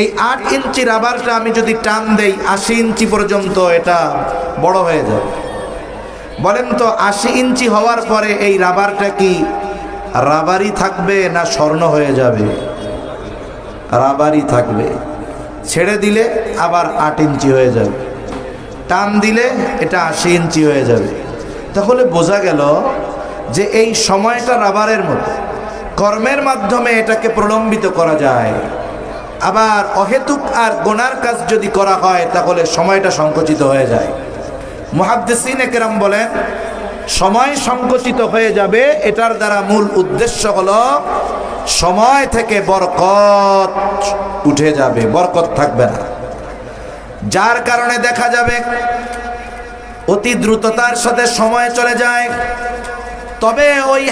এই 8 ইঞ্চি রাবারটা আমি যদি টান দেই 80 ইঞ্চি পর্যন্ত এটা বড় হয়ে যাবে। বলেন তো 80 ইঞ্চি হওয়ার পরে এই রাবারটা কি রাবারই থাকবে না স্বর্ণ হয়ে যাবে? রাবারই থাকবে। ছেড়ে দিলে আবার 8 ইঞ্চি হয়ে যাবে, টান দিলে এটা 80 ইঞ্চি হয়ে যাবে। তাহলে বোঝা গেল যে এই সময়টা রাবারের মতো, কর্মের মাধ্যমে এটাকে প্রলম্বিত করা যায়। আবার অহেতুক আর গুনার কাজ যদি করা হয় তাহলে সময়টা সংকুচিত হয়ে যায়। মুহাদ্দিসিনে কেরাম বলেন, সময় সংকুচিত হয়ে যাবে, এটার দ্বারা মূল উদ্দেশ্য হলো সময় থেকে বরকত উঠে যাবে, বরকত থাকবে না। যার কারণে দেখা যাবে অতি দ্রুততার সাথে সময় চলে যায়। তবে ওই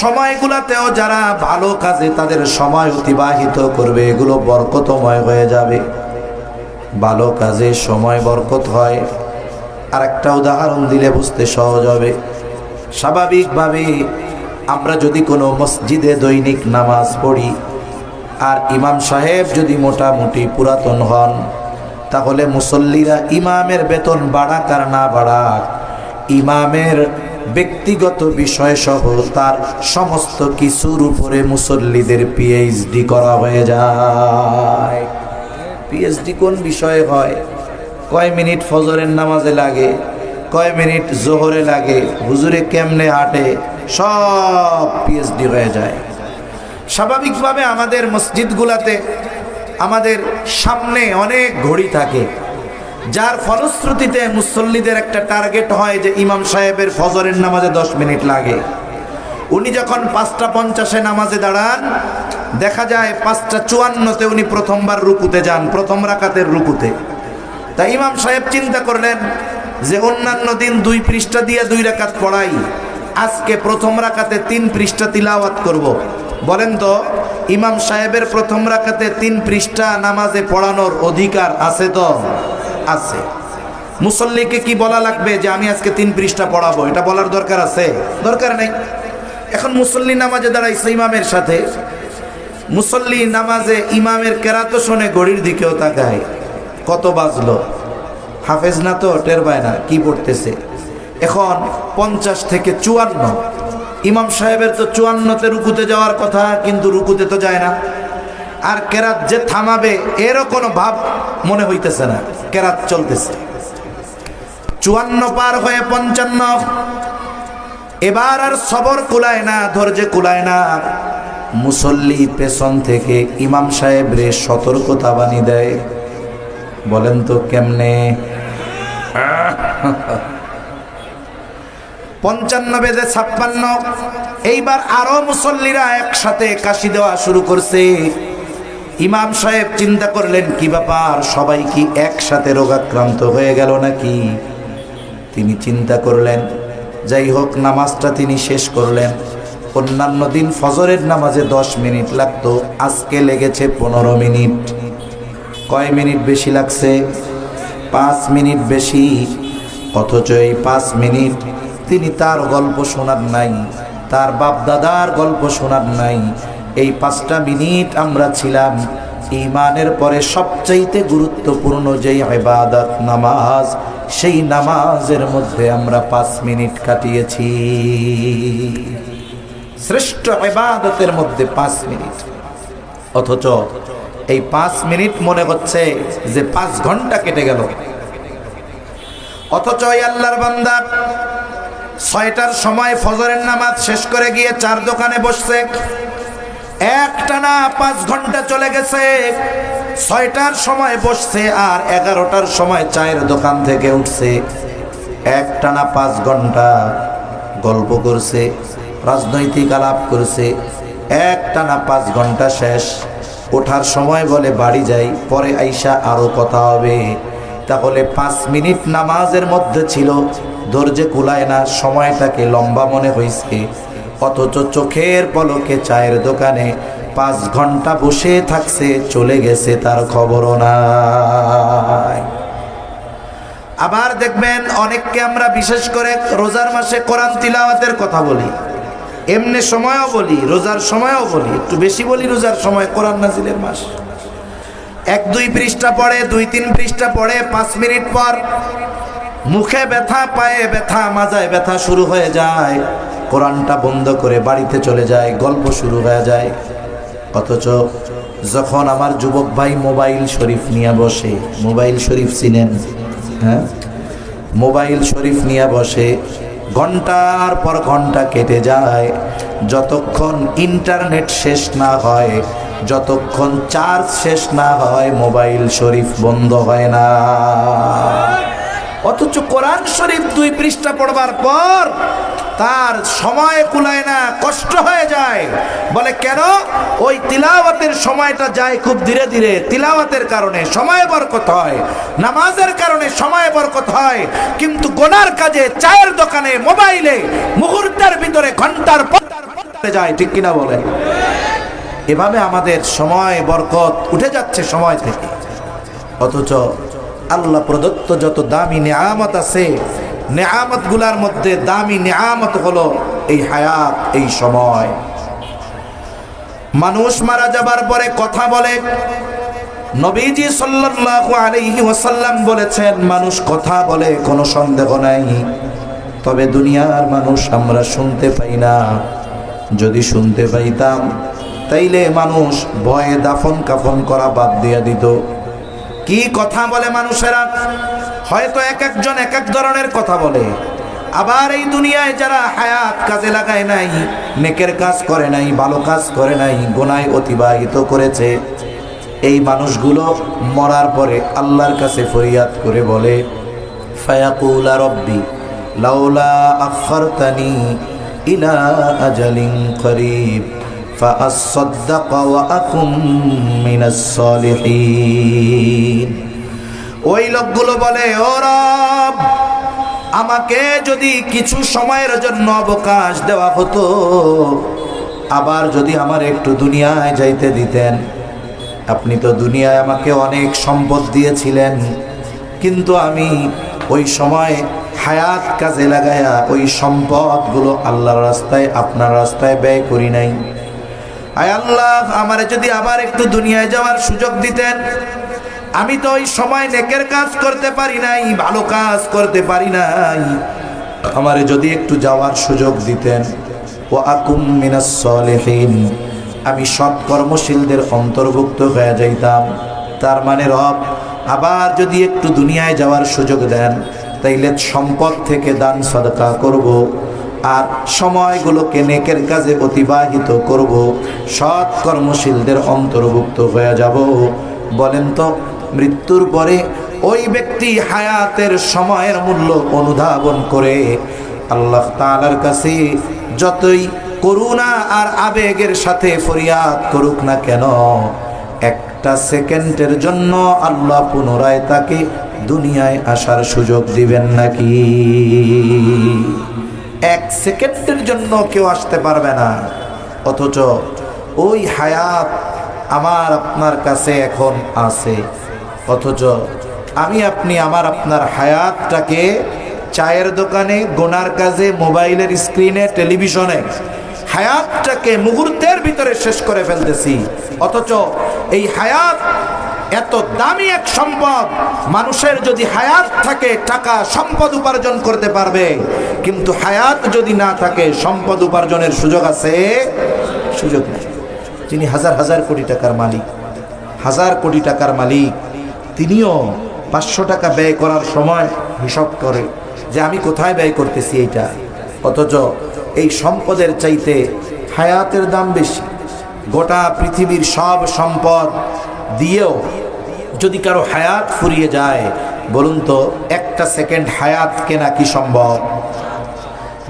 সময়গুলোতেও যারা ভালো কাজে তাদের সময় অতিবাহিত করবে, এগুলো বরকতময় হয়ে যাবে। ভালো কাজে সময় বরকত হয়। আর একটা উদাহরণ দিলে বুঝতে সহজ হবে। স্বাভাবিকভাবে আমরা যদি কোনো মসজিদে দৈনিক নামাজ পড়ি আর ইমাম সাহেব যদি মোটামুটি পুরাতন হন, তাহলে মুসল্লিরা ইমামের বেতন বাড়াক আর না বাড়াক, ইমামের ব্যক্তিগত বিষয় সহ তার সমস্ত কিছুর উপরে মুসল্লিদের পিএইচডি করা হয়ে যায়। পিএইচডি কোন বিষয়ে হয়? কয় মিনিট ফজরের নামাজে লাগে, কয় মিনিট জোহরে লাগে, হুজুরে কেমনে হাঁটে, সব পিএইচডি হয়ে যায়। স্বাভাবিকভাবে আমাদের মসজিদগুলাতে আমাদের সামনে অনেক ঘড়ি থাকে, যার ফলশ্রুতিতে মুসল্লিদের একটা টার্গেট হয় যে ইমাম সাহেবের ফজরের নামাজে 10 মিনিট লাগে। উনি যখন 5:50 নামাজে দাঁড়ান, দেখা যায় 5:54 উনি প্রথমবার রুকুতে যান, প্রথম রাকাতের রুকুতে। তাই ইমাম সাহেব চিন্তা করলেন যে অন্যান্য দিন 2 পৃষ্ঠা দিয়ে 2 রাকাত পড়াই, আজকে প্রথম রাকাতে 3 পৃষ্ঠা তিলাওয়াত করব। বলেন তো ইমাম সাহেবের প্রথম রাকাতে 3 পৃষ্ঠা নামাজে পড়ানোর অধিকার আছে? তো আছে। মুসল্লিকে কি বলা লাগবে যে আমি আজকে 3 পৃষ্ঠা পড়াবো? এটা বলার দরকার আছে? দরকার নেই। এখন মুসল্লি নামাজে দাঁড়াইছে ইমামের সাথে, মুসল্লি নামাজে ইমামের কেরাত শুনে ঘড়ির দিকেও তাকায়, কত বাজলো? হাফেজ না তো, টের পায় না কি পড়তেছে। এখন 50 থেকে 54, ইমাম সাহেবের তো 54তে রুকুতে যাওয়ার কথা, কিন্তু রুকুতে তো যায় না। আর কেরাত যে থামাবে এরও কোনো ভাব মনে হইতেছে না, কেরাত চলতেছে। 54 পার হয়ে 55, এবার আর সবর কুলায় না, ধৈর্য কুলায় না। মুসল্লি পেছন থেকে ইমাম সাহেব রে সতর্কতা বাণী দেয়। বলেন তো কেমনে? 55 বেজে 56, এইবার আরো মুসল্লিরা একসাথে কাশি দেওয়া শুরু করছে। ইমাম সাহেব চিন্তা করলেন কি ব্যাপার, সবাই কি একসাথে রোগাক্রান্ত হয়ে গেল নাকি? তিনি চিন্তা করলেন, যাই হোক নামাজটা তিনি শেষ করলেন। অন্যান্য দিন ফজরের নামাজে 10 মিনিট লাগতো, আজকে লেগেছে 15 মিনিট। কয় মিনিট বেশি লাগছে? 5 মিনিট বেশি। অথচ এই 5 মিনিট তিনি তার গল্প শোনার নাই, তার বাপ দাদার গল্প শোনার নাই। এই 5টা মিনিট আমরা ছিলাম ঈমানের পরে সবচাইতে গুরুত্বপূর্ণ যেই ইবাদত নামাজ, সেই নামাজের মধ্যে আমরা 5 মিনিট কাটিয়েছি। শ্রেষ্ঠ ইবাদতের মধ্যে 5 মিনিট। অথচ এই 5 মিনিট মনে হচ্ছে যে 5 ঘন্টা কেটে গেল। অথচ এই আল্লাহর বান্দা 6টার সময় ফজরের নামাজ শেষ করে গিয়ে চার দোকানে বসছে। একটানা 5 ঘন্টা চলে গেছে। 6টার সময় বসছে আর 11টার সময় চায়ের দোকান থেকে উঠছে। একটানা 5 ঘন্টা গল্প করছে, রাজনৈতিক আলাপ করছে। একটানা 5 ঘন্টা শেষ। ওঠার সময় বলে বাড়ি যাই, পরে আইসা আরো কথা হবে। তাহলে 5 মিনিট নামাজের মধ্যে ছিল, ধৈর্যে কুলায় না, সময়টাকে লম্বা মনে হয়েছে। অথচ চোখের পলকে চায়ের দোকানে 5 ঘন্টা বসে থাকছে, চলে গেছে তার খবরও নাই। আবার দেখবেন অনেককে আমরা বিশেষ করে রোজার মাসে কোরআন তিলাওয়াতের কথা বলি, এমনি সময়ও বলি, রোজার সময়ও বলি, একটু বেশি বলি রোজার সময়, কোরআন নাজিলের মাস। 1-2 পৃষ্ঠা পড়ে, 2-3 পৃষ্ঠা পড়ে, 5 মিনিট পর মুখে ব্যথা, পায়ে ব্যথা, মাজায় ব্যথা শুরু হয়ে যায়। কোরআনটা বন্ধ করে বাড়িতে চলে যায়, গল্প শুরু হয়ে যায়। অথচ যখন আমার যুবক ভাই মোবাইল শরীফ নিয়ে বসে, মোবাইল শরীফ চিনেন? হ্যাঁ, মোবাইল শরীফ নিয়ে বসে, ঘন্টার পর ঘন্টা কেটে যায়। যতক্ষণ ইন্টারনেট শেষ না হয়, যতক্ষণ চার্জ শেষ না হয়, মোবাইল শরীফ বন্ধ হয় না। অথচ কোরআন শরীফ 2 পৃষ্ঠা পড়বার পর তার সময় কুলায় না, কষ্ট হয়ে যায়। বলে কেন? ওই তিলাওয়াতের সময়টা যায় খুব ধীরে ধীরে। তিলাওয়াতের কারণে সময় বরকত হয়, নামাজের কারণে সময় বরকত হয়, কিন্তু গুনার কাজে, চায়ের দোকানে, মোবাইলে মুহূর্তের ভিতরে ঘন্টার পর যায়। ঠিক কিনা বলেন? এভাবে আমাদের সময় বরকত উঠে যাচ্ছে সময় থেকে। অথচ আল্লাহ প্রদত্ত যত দামি নিয়ামত আছে, নিয়ামত গুলার মধ্যে দামি নিয়ামত হলো এই হায়াত, এই সময়। মানুষ মারা যাবার পরে কথা বলে। নবীজি সাল্লাল্লাহু আলাইহি ওয়াসাল্লাম বলেছেন, মানুষ কথা বলে, কোনো সন্দেহ নাই। তবে দুনিয়ার মানুষ আমরা শুনতে পাই না। যদি শুনতে পাইতাম তাইলে মানুষ ভয়ে দাফন কাফন করা বাদ দিয়া দিত। কি কথা বলে মানুষেরা! হয়তো এক একজন এক এক ধরনের কথা বলে। আবার এই দুনিয়ায় যারা হায়াত কাজে লাগায় নাই, নেকের কাজ করে নাই, ভালো কাজ করে নাই, গুনায় অতিবাহিত করেছে, এই মানুষগুলো মরার পরে আল্লাহর কাছে ফরিয়াদ করে বলে, ফায়াকুলা রব্বি লাউলা আখারতানি ইলা আজালিন করিব ফাআসাদ্দাক ওয়া আকুম মিনাস সালিহিন। ওই লোকগুলো বলে, ও রব, আমাকে যদি কিছু সময়ের জন্য অবকাশ দেওয়া হতো, আবার যদি আমার একটু দুনিয়ায় যাইতে দিতেন। আপনি তো দুনিয়ায় আমাকে অনেক সম্পদ দিয়েছিলেন, কিন্তু আমি ওই সময় হায়াত কাজে লাগায়া ওই সম্পদগুলো আল্লাহর রাস্তায়, আপনার রাস্তায় ব্যয় করি নাই। আয় আল্লাহ, আমারে যদি আবার একটু দুনিয়ায় যাওয়ার সুযোগ দিতেন। আমি তো ওই সময় নেকের কাজ করতে পারি নাই, ভালো কাজ করতে পারি নাই। আমারে যদি একটু যাওয়ার সুযোগ দিতেন, ওয়া আকুম মিনাস সালিহিন, আমি সৎ কর্মশীলদের অন্তর্ভুক্ত হয়ে যাইতাম। তার মানে রব, আবার যদি একটু দুনিয়ায় যাওয়ার সুযোগ দেন, তাইলে সম্পদ থেকে দান সদকা করব, আর সময়গুলোকে নেকের কাজে অতিবাহিত করব, সৎ কর্মশীলদের অন্তর্ভুক্ত হয়ে যাব। বলেন তো, মৃত্যুর পরে ওই ব্যক্তি হায়াতের সময়ের মূল্য অনুধাবন করে আল্লাহ তাআলার কাছে যতই করুণা আর আবেগের সাথে ফরিয়াদ করুক না কেন, একটা সেকেন্ডের জন্য আল্লাহ পুনরায় তাকে দুনিয়ায় আসার সুযোগ দিবেন নাকি? এক সেকেন্ডের জন্য কেউ আসতে পারবে না। অথচ ওই হায়াত আমার আপনার কাছে এখন আছে। অথচ আমি আপনি আমার আপনার হায়াতটাকে চায়ের দোকানে, গোনার কাজে, মোবাইলের স্ক্রিনে, টেলিভিশনে হায়াতটাকে মুহূর্তের ভিতরে শেষ করে ফেলতেছি। অথচ এই হায়াত এত দামি এক সম্পদ, মানুষের যদি হায়াত থাকে টাকা সম্পদ উপার্জন করতে পারবে, কিন্তু হায়াত যদি না থাকে সম্পদ উপার্জনের সুযোগ আছে? সুযোগ নেই। যিনি হাজার হাজার কোটি টাকার মালিক, হাজার কোটি টাকার মালিক, তিনিও 500 টাকা ব্যয় করার সময় হিসাব করে যে আমি কোথায় ব্যয় করতেছি এইটা। অথচ এই সম্পদের চাইতে হায়াতের দাম বেশি। গোটা পৃথিবীর সব সম্পদ দিয়েও যদি কারো হায়াত ফুরিয়ে যায়, বলুন তো একটা সেকেন্ড হায়াত কেনা কি সম্ভব?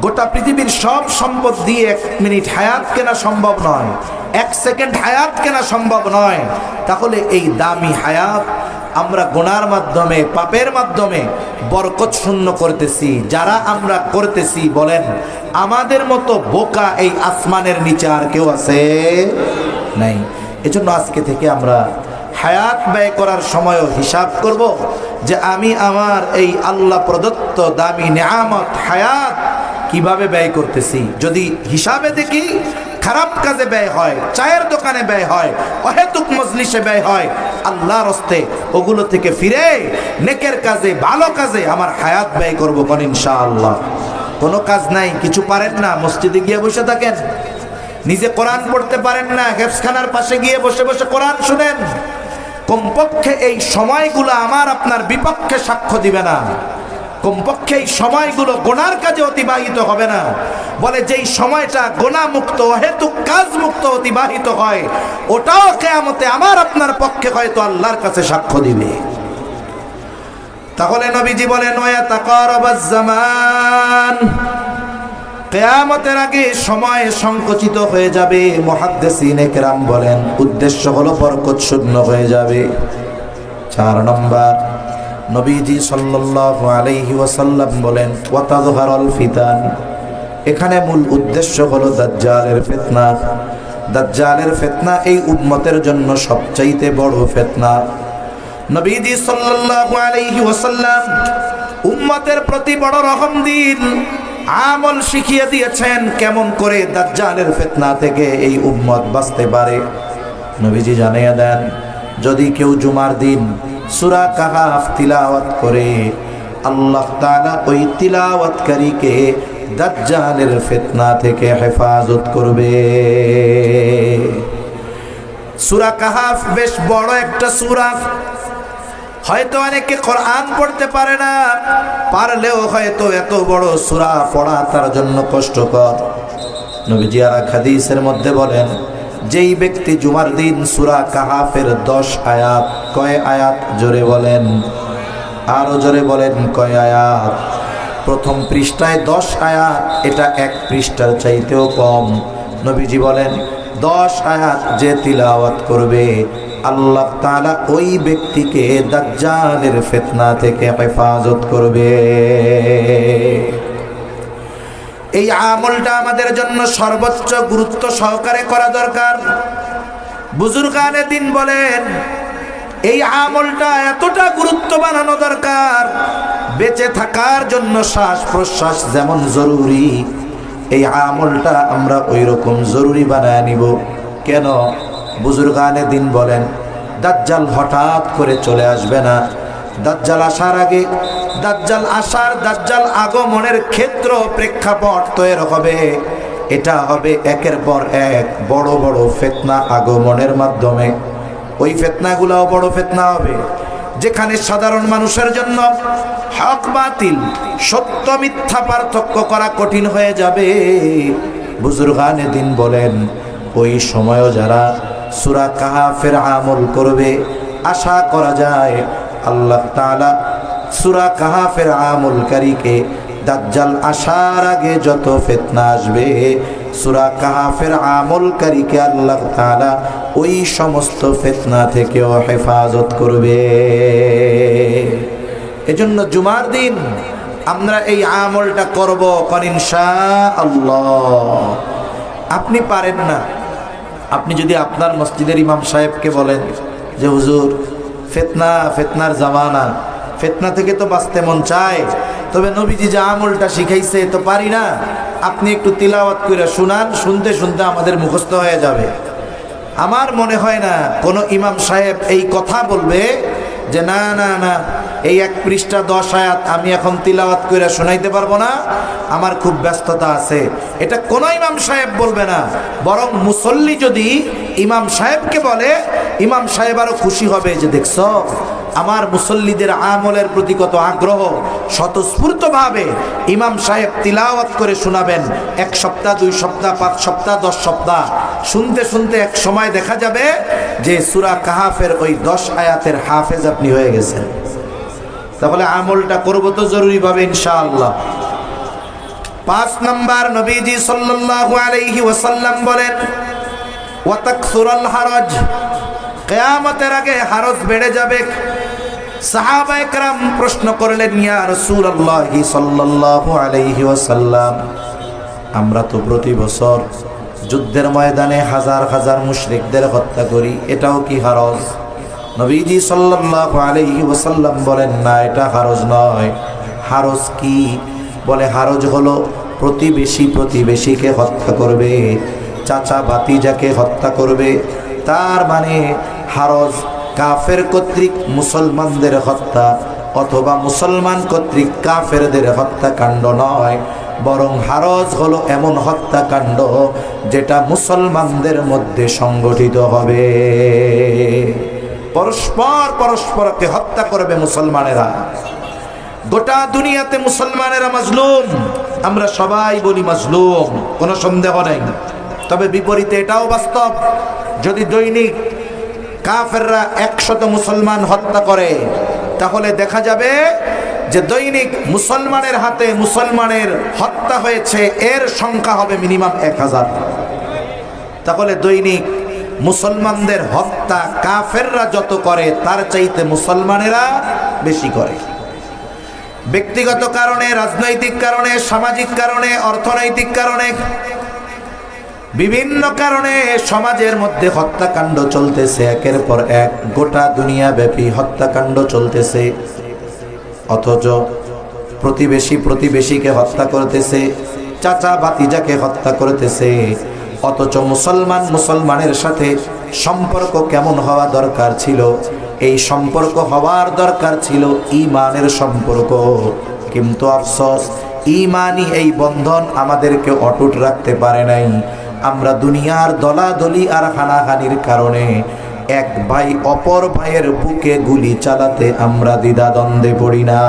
গোটা পৃথিবীর সব সম্পদ দিয়ে 1 মিনিট হায়াত কেনা সম্ভব নয়, 1 সেকেন্ড হায়াত কেনা সম্ভব নয়। তাহলে এই দামি হায়াত আমরা গুনার মাধ্যমে, পাপের মাধ্যমে বরকত শূন্য করতেছি। যারা আমরা করতেছি, বলেন আমাদের মতো বোকা এই আসমানের নিচে আর কেউ আছে? নাই। এজন্য আজকে থেকে আমরা হায়াত ব্যয় করার সময়ও হিসাব করব যে আমি আমার এই আল্লাহ প্রদত্ত দামি নেয়ামত হায়াত কিভাবে ব্যয় করতেছি। যদি হিসাবে দেখি খারাপ কাজে ব্যয় হয়, চায়ের দোকানে ব্যয় হয়, অহেতুক মজলিসে ব্যয় হয়, আল্লাহর হস্তে ওগুলো থেকে ফিরে নেকের কাজে, ভালো কাজে আমার হায়াত ব্যয় করবো কোন ইনশাআল্লাহ। কোনো কাজ নাই, কিছু পারেন না, মসজিদে গিয়ে বসে থাকেন। নিজে কোরআন পড়তে পারেন না, হেফজখানার পাশে গিয়ে বসে বসে কোরআন শুনেন। কমপক্ষে এই সময়গুলো আমার আপনার বিপক্ষে সাক্ষ্য দিবে না। কমপক্ষে এই সময়গুলো গোনার কাজে অতিবাহিত হবে না। বলে যেই সময়টা গোনা মুক্ত, অহেতুক কাজ মুক্ত অতিবাহিত হয়, ওটাও কিয়ামতে আমার আপনার পক্ষে হয়তো আল্লাহর কাছে সাক্ষ্য দিবে। তাহলে নবীজি বলেন ওয়া তাকারাবাজ জামান, কিয়ামতের আগে সময় সংকুচিত হয়ে যাবে। মুহাদ্দিসিনে কেরাম বলেন উদ্দেশ্য হলো বরকত শূন্য হয়ে যাবে। 4 নম্বর, নবীজি সাল্লাল্লাহু আলাইহি ওয়াসাল্লাম বলেন ওয়া তাযহারুল ফিতান, এখানে মূল উদ্দেশ্য হলো দাজ্জালের ফিতনা। দাজ্জালের ফিতনা এই উম্মতের জন্য সবচাইতে বড় ফিতনা। নবীজি সাল্লাল্লাহু আলাইহি ওয়াসাল্লাম উম্মতের প্রতি বড় রহম দিন, আমল শিখিয়ে দিয়েছেন কেমন করে দাজ্জালের ফিতনা থেকে এই উম্মত বাঁচতে পারে। নবীজি জানিয়ে দেন, যদি কেউ জুমার দিন সূরা কাহাফ তিলাওয়াত করে, আল্লাহ তাআলা ওই তিলাওয়াতকারীকে দাজ্জালের ফিতনা থেকে হেফাজত করবে। সূরা কাহাফ বেশ বড় একটা সূরা। হয়তো অনেকে কোরআন পড়তে পারে না, পারলেও হয়তো এত বড় সূরা পড়া তার জন্য কষ্টকর। নবীজি আর হাদিসের মধ্যে বলেন, যেই ব্যক্তি জুমার দিন সূরা কাহাফের 10 আয়াত, কয় আয়াত জোরে বলেন, আরো জোরে বলেন কয় আয়াত? প্রথম পৃষ্ঠায় 10 আয়াত, এটা 1 পৃষ্ঠার চাইতেও কম। নবীজি বলেন 10 আয়াত যে তিলাওয়াত করবে, আল্লাহ তাআলা ওই ব্যক্তিকে দাজ্জালের ফিতনা থেকে হেফাজত করবে। এই আমলটা আমাদের জন্য সর্বোচ্চ গুরুত্ব সহকারে করা দরকার। বুজুর্গানে দিন বলেন এই আমলটা এতটা গুরুত্ব বানানো দরকার, বেঁচে থাকার জন্য শ্বাস প্রশ্বাস যেমন জরুরি, এই আমলটা আমরা ওই রকম জরুরি বানায় নিব। কেন? বুজুর্গানে দিন বলেন দাজ্জাল হঠাৎ করে চলে আসবে না। দাজ্জাল আসার আগে, দাজ্জাল আসার, দাজ্জাল আগমনের ক্ষেত্র প্রেক্ষাপট তৈরি হবে। এটা হবে একের পর এক বড় বড় ফিতনা আগমনের মাধ্যমে। ওই ফিতনাগুলোও বড় ফিতনা হবে। যেখানে সাধারণ মানুষের জন্য হক বাতিল, সত্য মিথ্যা পার্থক্য করা কঠিন হয়ে যাবে, বুজুর্গানে দিন বলেন ওই সময়ও যারা সূরা কাহাফের আমল করবে, আশা করা যায় আল্লাহ তাআলা সূরা কাহাফের আমলকারীকে দাজ্জাল আসার আগে যত ফিতনা আসবে, সূরা কাহাফের আমলকারীকে আল্লাহ তাআলা ওই সমস্ত ফিতনা থেকেও হেফাজত করবে। এজন্য জুমার দিন আমরা এই আমলটা করব ইনশাআল্লাহ। আপনি পারেন না, আপনি যদি আপনার মসজিদের ইমাম সাহেবকে বলেন যে হুজুর ফিতনার জামানা, ফিতনা থেকে তো বাঁচতে মন চায়, তবে নবীজি যে আমলটা শিখাইছে তো পারি না, আপনি একটু তিলাওয়াত করে শুনান, শুনতে শুনতে আমাদের মুখস্থ হয়ে যাবে। আমার মনে হয় না কোনো ইমাম সাহেব এই কথা বলবে যে না না না এই 1 পৃষ্ঠা 10 আয়াত আমি এখন তিলাওয়াত করে শোনাইতে পারবো না, আমার খুব ব্যস্ততা আছে। এটা কোনো ইমাম সাহেব বলবে না, বরং মুসল্লি যদি ইমাম সাহেবকে বলে, ইমাম সাহেব আরো খুশি হবে যে দেখছো আমার মুসল্লিদের আমলের প্রতি কত আগ্রহ। স্বতঃস্ফূর্তভাবে ইমাম সাহেব তিলাওয়াত করে শোনাবেন, 1 সপ্তাহ 2 সপ্তাহ 5 সপ্তাহ 10 সপ্তাহ শুনতে শুনতে এক সময় দেখা যাবে যে সূরা কাহাফের ওই 10 আয়াতের হাফেজ আপনি হয়ে গেছেন। তাহলে আমলটা করব তো জরুরিভাবে ইনশাআল্লাহ। 5 নাম্বার, নবীজি সাল্লাল্লাহু আলাইহি ওয়াসাল্লাম বলেন ওয়া তাকসুরাল হারাজ, কিয়ামতের আগে হারজ বেড়ে যাবে। সাহাবায়ে কেরাম প্রশ্ন করলেন ইয়া রাসূলুল্লাহ সাল্লাল্লাহু আলাইহি ওয়াসাল্লাম, আমরা তো প্রতি বছর যুদ্ধের ময়দানে হাজার হাজার মুশরিকদের হত্যা করি, এটাও কি হারজ? নবীজি সাল্লাল্লাহু আলাইহি ওয়াসাল্লাম বলেন না, এটা হারজ নয়। হারজ কি? বলে হারজ হলো প্রতিবেশীকে হত্যা করবে, চাচা ভাতিজাকে হত্যা করবে। তার মানে হারজ কাফের কর্তৃক মুসলমানদের হত্যা অথবা মুসলমান কর্তৃক কাফেরদের হত্যাকাণ্ড নয়, বরং হারজ হলো এমন হত্যাকাণ্ড যেটা মুসলমানদের মধ্যে সংগঠিত হবে। পরস্পরকে হত্যা করবে মুসলমানেরা। গোটা দুনিয়াতে মুসলমানেরা মাজলুম, আমরা সবাই বলি মাজলুম, কোনো সন্দেহ নেই। তবে বিপরীতে এটাও বাস্তব, যদি দৈনিক কাফেররা 100 মুসলমান হত্যা করে, তাহলে দেখা যাবে যে দৈনিক মুসলমানের হাতে মুসলমানের হত্যা হয়েছে এর সংখ্যা হবে মিনিমাম 1000। তাহলে দৈনিক মুসলমানদের হত্যা কাফেররা যত করে তার চাইতে মুসলমানেরা বেশি করে। ব্যক্তিগত কারণে, রাজনৈতিক কারণে, সামাজিক কারণে, অর্থনৈতিক কারণে, বিভিন্ন কারণে সমাজের মধ্যে হত্যাকাণ্ড চলতেছে, একের পর এক গোটা দুনিয়া ব্যাপী হত্যাকাণ্ড চলতেছে। অথচ প্রতিবেশীকে হত্যা করতেছে, চাচা ভাতিজাকে হত্যা করতেছে। অথচ মুসলমানের সাথে সম্পর্ক কেমন হওয়া দরকার ছিল? এই সম্পর্ক হওয়ার দরকার ছিল ঈমানের সম্পর্ক, কিন্তু আফসোস ঈমানি এই বন্ধন আমাদেরকে অটুট রাখতে পারে নাই। আমরা দুনিয়ার দলাদলি আর হানাহানির কারণে এক ভাই অপর ভাইয়ের বুকে গুলি চালাতে আমরা দ্বিধাদ্বন্দ্বে পড়ি না।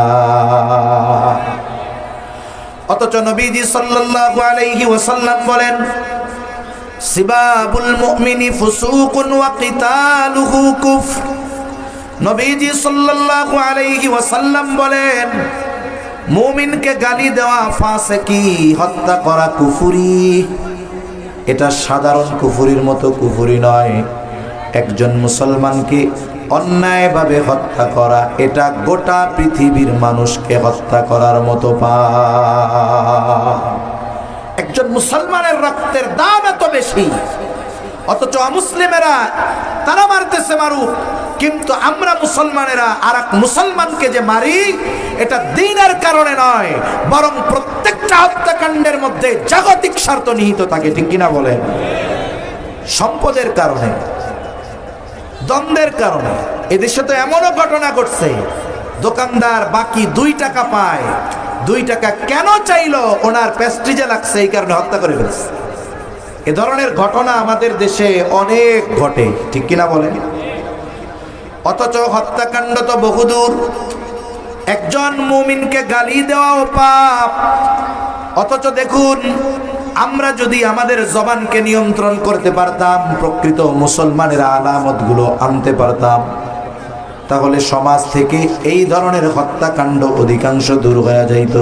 অথচ নবীজি সাল্লাল্লাহু আলাইহি ওয়াসাল্লাম বলেন সিবাবুল মুমিনি ফুসুকুন ওয়া কিতালুহু কুফর। নবীজি সাল্লাল্লাহু আলাইহি ওয়াসাল্লাম বলেন মুমিনকে গালি দেওয়া ফাসিকি, হত্যা করা কুফরি। এটা সাধারণ কুফরির মতো কুফরি নয়। একজন মুসলমানকে অন্যায়ভাবে হত্যা করা, এটা গোটা পৃথিবীর মানুষকে হত্যা করার মতো পাপ। একজন মুসলমানের রক্তের দাম এত বেশি, অথচ অমুসলিমেরা তারা মারতেছে মারুক, কিন্তু আমরা মুসলমানেরা আর এক মুসলমানকে যে মারি, এটা দ্বীনের কারণে নয়, বরং প্রত্যেকটা হত্যাকাণ্ডের মধ্যে জাগতিক স্বার্থ নিহিত থাকে। ঠিক কিনা বলেন? সম্পদের কারণে, দ্বন্দ্বের কারণে। এদেশে তো এমনও ঘটনা ঘটছে, দোকানদার বাকি 2 টাকা পায়, 2 টাকা কেন চাইলো? ওনার প্রেস্টিজে লাগছে, এই কারণে হত্যা করে ফেলছে। এ ধরনের ঘটনা আমাদের দেশে অনেক ঘটে। ঠিক কিনা বলেন? অথচ হত্যাকাণ্ড তো বহুদূর। একজন মুমিনকে গালি দেওয়াও পাপ। অথচ দেখুন, আমরা যদি আমাদের জবানকে নিয়ন্ত্রণ করতে পারতাম, প্রকৃত মুসলমানের আলামতগুলো আনতে পারতাম, তাহলে সমাজ থেকে এই ধরনের হত্যাকাণ্ড অধিকাংশ দূর হয়ে যাইত।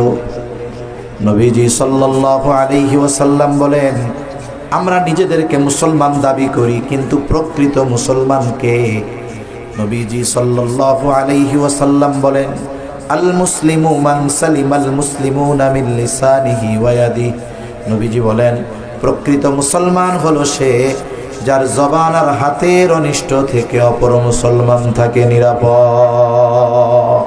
নবীজি সাল্লাল্লাহু আলাইহি ওয়াসাল্লাম বলেন, আমরা নিজেদেরকে মুসলমান দাবি করি, কিন্তু প্রকৃত মুসলমানকে? নবীজি সাল্লাল্লাহু আলাইহি ওয়াসাল্লাম বলেন, আল মুসলিমু মান সালিমাল মুসলিমুনা মিন লিসানিহি ওয়া ইয়াদিহি। নবীজি বলেন, প্রকৃত মুসলমান হলো সে যার জবান আর হাতের অনিষ্ট থেকে অপর মুসলমান থাকে নিরাপদ।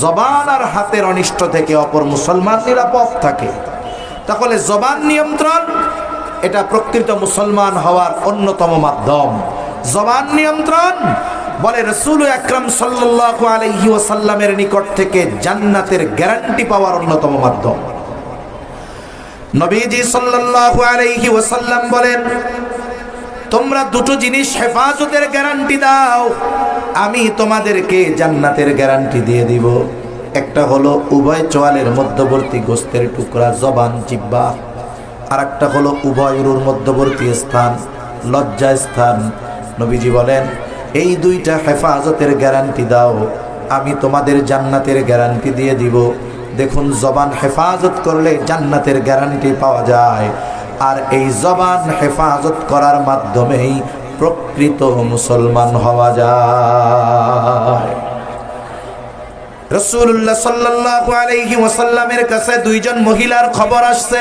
জবান আর হাতের অনিষ্ট থেকে অপর মুসলমান নিরাপদ থাকে। তাহলে জবান নিয়ন্ত্রণ এটা প্রকৃত মুসলমান হওয়ার অন্যতম মাধ্যম। জবান নিয়ন্ত্রণ বলে রাসূল আকরাম সাল্লাল্লাহু আলাইহি ওয়াসাল্লামের নিকট থেকে জান্নাতের গ্যারান্টি পাওয়ার অন্যতম মাধ্যম। নবীজি সাল্লাল্লাহু আলাইহি ওয়াসাল্লাম বলেন, তোমরা দুটো জিনিস হেফাজতের গ্যারান্টি দাও, আমি তোমাদেরকে জান্নাতের গ্যারান্টি দিয়ে দিব। একটা হলো উভয় চোয়ালের মধ্যবর্তী গোস্তের টুকরা জবান, জিহ্বা। আর একটা হলো উভয় উরুর মধ্যবর্তী স্থান, লজ্জা স্থান। নবীজি বলেন, এই দুইটা হেফাজতের গ্যারান্টি দাও, আমি তোমাদের জান্নাতের গ্যারান্টি দিয়ে দিব। দেখুন, জবান হেফাজত করলে জান্নাতের গ্যারান্টি পাওয়া যায়, আর এই জবান হেফাজত করার মাধ্যমেই প্রকৃত মুসলমান হওয়া যায়। রাসূলুল্লাহ সাল্লাল্লাহু আলাইহি ওয়াসাল্লামের কাছে দুইজন মহিলার খবর আসছে।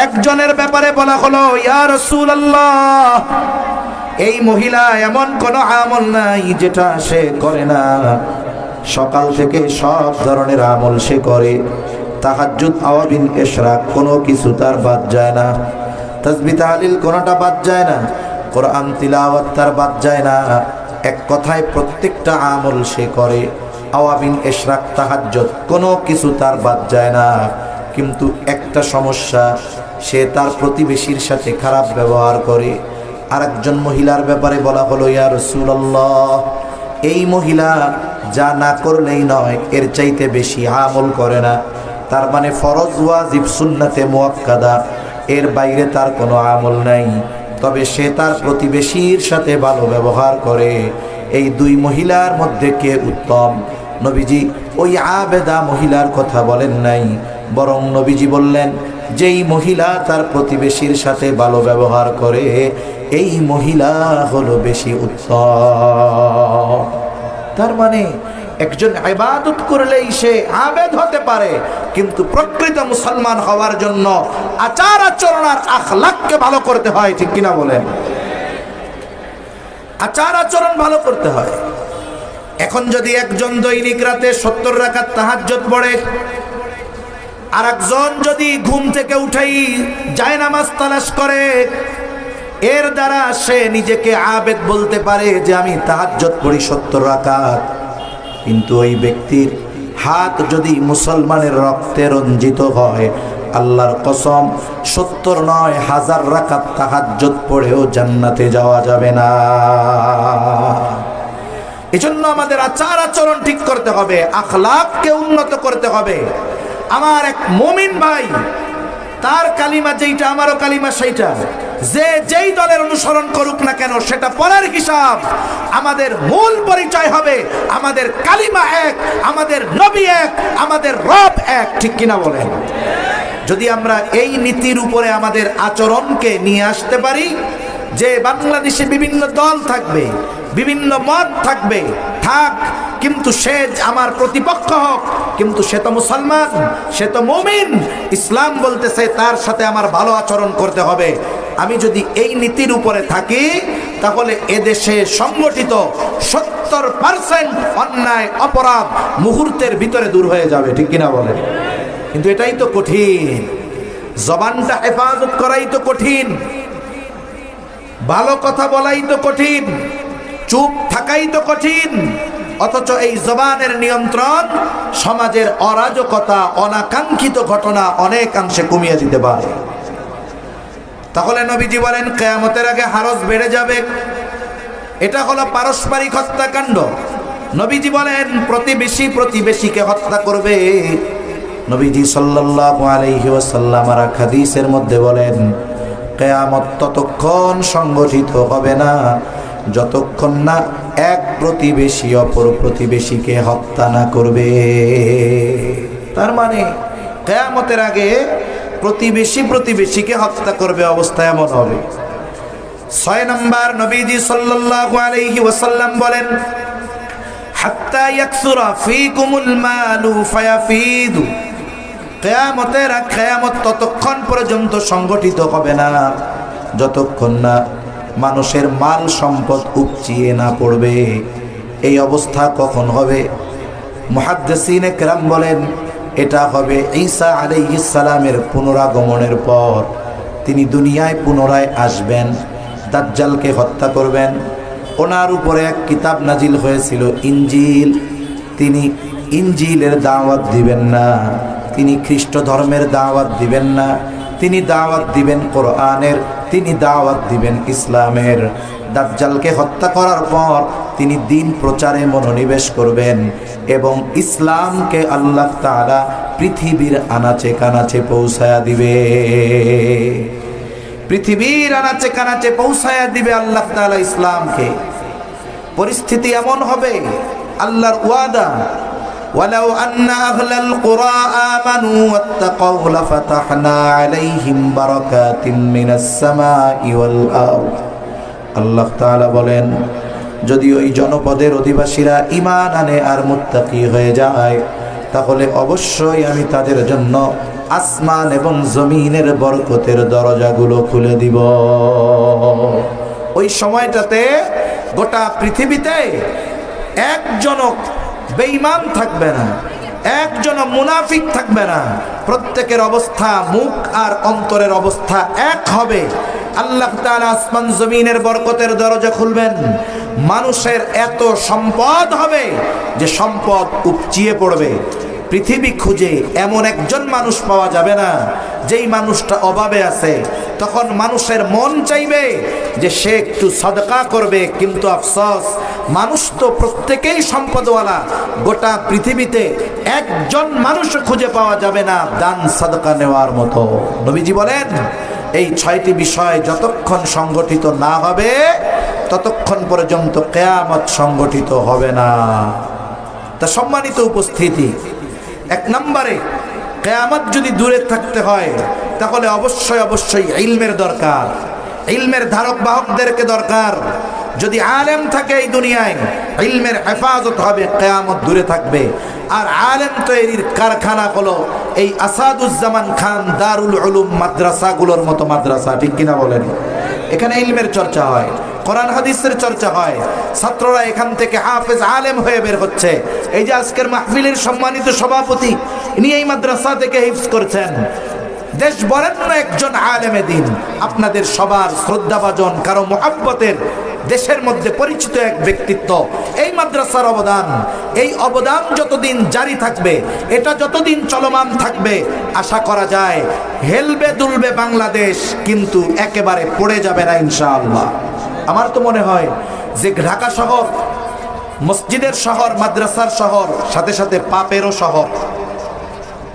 একজনের ব্যাপারে বলা হলো, ইয়া রাসূলুল্লাহ, এই মহিলা এমন কোনো আমল নাই যেটা সে করে না। সকাল থেকে সব ধরনের আমল সে করে, তাহাজ্জুদ, আওয়াবিন, ইশরাক কোনো কিছু তার বাদ যায় না, তাসবিহ তাহলিল কোনোটা বাদ যায় না, কোরআন তিলাওয়াত তার বাদ যায় না। এক কথায় প্রত্যেকটা আমল সে করে, আওয়াবিন, ইশরাক, তাহাজ্জুদ কোনো কিছু তার বাদ যায় না। কিন্তু একটা সমস্যা, সে তার প্রতিবেশীর সাথে খারাপ ব্যবহার করে। আরেকজন মহিলার ব্যাপারে বলা হলো, ইয়া রাসূলুল্লাহ, এই মহিলা যা না করলেই নয়, এর চাইতে বেশি আমল করে না। তার মানে ফরজ, ওয়াজিব, সুন্নাতে মুআক্কাদা, এর বাইরে তার কোনো আমল নাই। তবে সে তার প্রতিবেশীর সাথে ভালো ব্যবহার করে। এই দুই মহিলার মধ্যে কে উত্তম? নবীজি ওই আবেদা মহিলার কথা বলেন নাই, বরং নবীজি বললেন, যেই মহিলা তার প্রতিবেশীর সাথে ভালো ব্যবহার করে, এই মহিলা হলো বেশি উত্তম। তার মানে একজন ইবাদত করলেই সে আবেদ হতে পারে, কিন্তু প্রকৃত মুসলমান হওয়ার জন্য আচার আচরণ আর আখলাককে ভালো করতে হয়। ঠিক কিনা বলেন? আচার আচরণ ভালো করতে হয়। এখন যদি একজন দৈনিক রাতে 70 রাকাত তাহাজ্জুদ পড়ে, আর একজন যদি ঘুম থেকে উঠেই জায়নামাজ তালাশ করে, এর দ্বারা সে নিজেকে আবেদ বলতে পারে যে আমি তাহাজ্জুদ পড়ি 70 রাকাত। কিন্তু ওই ব্যক্তির হাত যদি মুসলমানের রক্তে রঞ্জিত হয়, আল্লাহর কসম 70 নয় 1000 রাকাত তাহাজ্জুদ পড়েও জান্নাতে যাওয়া যাবে না। এজন্য আমাদের আচার আচরণ ঠিক করতে হবে, আখলাককে উন্নত করতে হবে। আমার এক মুমিন ভাই, তার কালিমা যেইটা, আমারও কালিমা সেইটা, যে যেই দলের অনুসরণ করুক না কেন সেটা পরের হিসাব। আমাদের মূল পরিচয় হবে আমাদের কালিমা এক, আমাদের নবী এক, আমাদের রব এক। ঠিক কিনা বলেন? যদি আমরা এই নীতির উপরে আমাদের আচরণকে নিয়ে আসতে পারি, যে বাংলাদেশে বিভিন্ন দল থাকবে, বিভিন্ন মত থাকবে, থাক, কিন্তু সে আমার প্রতিপক্ষ হোক, কিন্তু সে তো মুসলমান, সে তো মুমিন। ইসলাম বলতেছে তার সাথে আমার ভালো আচরণ করতে হবে। আমি যদি এই নীতির উপরে থাকি, তাহলে এদেশে সংগঠিত 70% অন্যায় অপরাধ মুহূর্তের ভিতরে দূর হয়ে যাবে। ঠিক কিনা বলে? কিন্তু এটাই তো কঠিন, জবানটা হেফাজত করাই তো কঠিন, ভালো কথা বলাই তো কঠিন, চুপ থাকাই তো কঠিন। অথচ এই জবানের নিয়ন্ত্রণ সমাজের অরাজকতা, অনাকাঙ্ক্ষিত ঘটনা অনেকাংশে কমিয়ে দিতে পারে। তাহলে নবীজি বলেন, কিয়ামতের আগে হারজ বেড়ে যাবে। এটা হলো পারস্পরিক হত্যাকাণ্ড। নবীজি বলেন প্রতিবেশীকে হত্যা করবে। নবীজি সাল্লাল্লাহু আলাইহি ওয়াসাল্লাম আর হাদিসের মধ্যে বলেন কিয়ামত ততক্ষণ সংগঠিত হবে না যতক্ষণ না এক প্রতিবেশী অপর প্রতিবেশীকে হত্যা না করবে। তার মানে কিয়ামতের আগে প্রতিবেশীকে হত্যা করবে, অবস্থা এমন হবে। 6 নম্বর, নবীজি সাল্লাল্লাহু আলাইহি ওয়াসাল্লাম বলেন হাত্তা ইয়াকসুরা ফীকুমুল মালু ফায়াফিদু। কিয়ামত ততক্ষণ পর্যন্ত সংগঠিত হবে না যতক্ষণ না মানুষের মাল সম্পদ উপচিয়ে না পড়বে। এই অবস্থা কখন হবে? মুহাদ্দিসিনে কেরাম বলেন এটা হবে ঈসা আলাইহিস সালামের পুনরাগমনের পর। তিনি দুনিয়ায় পুনরায় আসবেন, দাজ্জালকে হত্যা করবেন। ওনার উপরে এক কিতাব নাজিল হয়েছিল ইনজিল, তিনি ইনজিলের দাওয়াত দিবেন না, তিনি খ্রিস্ট ধর্মের দাওয়াত দিবেন না, তিনি দাওয়াত দিবেন কোরআনের, তিনি দাওয়াত দিবেন ইসলামের। দাজ্জালকে হত্যা করার পর তিনি দিন প্রচারে মনোনিবেশ করবেন এবং ইসলামকে আল্লাহ তাআলা পৃথিবীর আনাচে কানাচে পৌঁছায়া দিবে। পৃথিবীর আনাচে কানাচে পৌঁছায়া দিবে আল্লাহ তাআলা ইসলামকে। পরিস্থিতি এমন হবে, আল্লাহর ওয়াদা ওয়ালাউ আন্না আহলাল কুরা আমানু ওয়াত্তাকাউ লাফাতাহনা আলাইহিম বারাকাতিম মিনাস সামাই ওয়াল আরদ। আল্লাহ তাআলা বলেন যদি ওই জনপদের অধিবাসীরা ঈমান আনে আর মুত্তাকি হয়ে যায় তাহলে অবশ্যই আমি তাদের জন্য আসমান এবং জমিনের বরকতের দরজাগুলো খুলে দিব। ওই সময়টাতে গোটা পৃথিবীতে একজন বেঈমান থাকবে না, একজন মুনাফিক থাকবে না। প্রত্যেকের অবস্থা, মুখ আর অন্তরের অবস্থা এক হবে। আল্লাহ তাআলা আসমান জমিনের বরকতের দরজা খুলবেন। মানুষের এত সম্পদ হবে যে সম্পদ উপচিয়ে পড়বে। পৃথিবী খুঁজে এমন একজন মানুষ পাওয়া যাবে না যেই মানুষটা অভাবে আছে। তখন মানুষের মন চাইবে যে সে একটু সাদকা করবে, কিন্তু আফসোস মানুষ তো প্রত্যেকেই সম্পদওয়ালা। গোটা পৃথিবীতে একজন মানুষ খুঁজে পাওয়া যাবে না দান সাদকা নেওয়ার মতো। নবীজি বলেন এই 6টি বিষয় যতক্ষণ সংগঠিত না হবে ততক্ষণ পর্যন্ত কিয়ামত সংগঠিত হবে না। তা সম্মানিত উপস্থিতি, 1 নম্বরে কিয়ামত যদি দূরে থাকতে হয় তাহলে অবশ্যই ইলমের দরকার, ইলমের ধারক বাহকদেরকে দরকার। যদি আলেম থাকে এই দুনিয়ায় ইলমের হেফাজত হবে, কিয়ামত দূরে থাকবে। আর আলেম তৈরির কারখানা হলো এই আসাদুজ্জামান খান দারুল উলুম মাদ্রাসাগুলোর মতো মাদ্রাসা, ঠিক কিনা বলেন? এখানে ইলমের চর্চা হয়, কোরআন হাদিসের চর্চা হয়, ছাত্ররা এখান থেকে হাফেজ আলেম হয়ে বের হচ্ছে। এই যে আজকের মাহফিলের সম্মানিত সভাপতি, ইনি এই মাদ্রাসা থেকে হিফজ করছেন। দেশ বরেণ্য একজন আলেমে দিন, আপনাদের সবার শ্রদ্ধাভাজন, কারো মুহাব্বতের, দেশের মধ্যে পরিচিত এক ব্যক্তিত্ব। এই মাদ্রাসার অবদান, এই অবদান যতদিন জারি থাকবে, এটা যতদিন চলমান থাকবে, আশা করা যায় হেলবে দুলবে বাংলাদেশ, কিন্তু একেবারে পড়ে যাবে না ইনশাআল্লাহ। আমার তো মনে হয় যে ঢাকা শহর মসজিদের শহর, মাদ্রাসার শহর, সাথে সাথে পাপেরও শহর।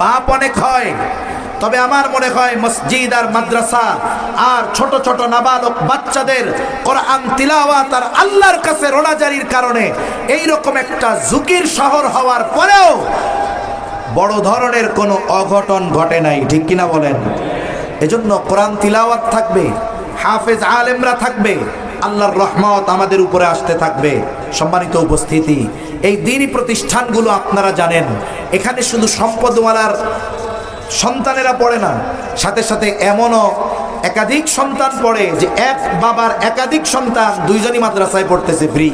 পাপ অনেক হয়, তবে আমার মনে হয় মসজিদ আর মাদ্রাসা আর ছোট ছোট নাবালক বাচ্চাদের কোরআন তিলাওয়াত আর আল্লাহর কাছে রোনাজারির কারণে এই রকম একটা ঝুঁকির শহর হওয়ার পরেও বড় ধরনের কোনো অঘটন ঘটে নাই, ঠিক কিনা বলেন? এজন্য কোরআন তিলাওয়াত থাকবে, হাফেজ আলেমরা থাকবে, আল্লাহর রহমত আমাদের উপরে আসতে থাকবে। সম্মানিত উপস্থিতি, এই দ্বীনি প্রতিষ্ঠানগুলো আপনারা জানেন, এখানে শুধু সম্পদওয়ালার সন্তানেরা পড়ে না, সাথে সাথে এমনও একাধিক সন্তান পড়ে যে এক বাবার একাধিক সন্তান দুইজনই মাদ্রাসায় পড়তেছে ফ্রি।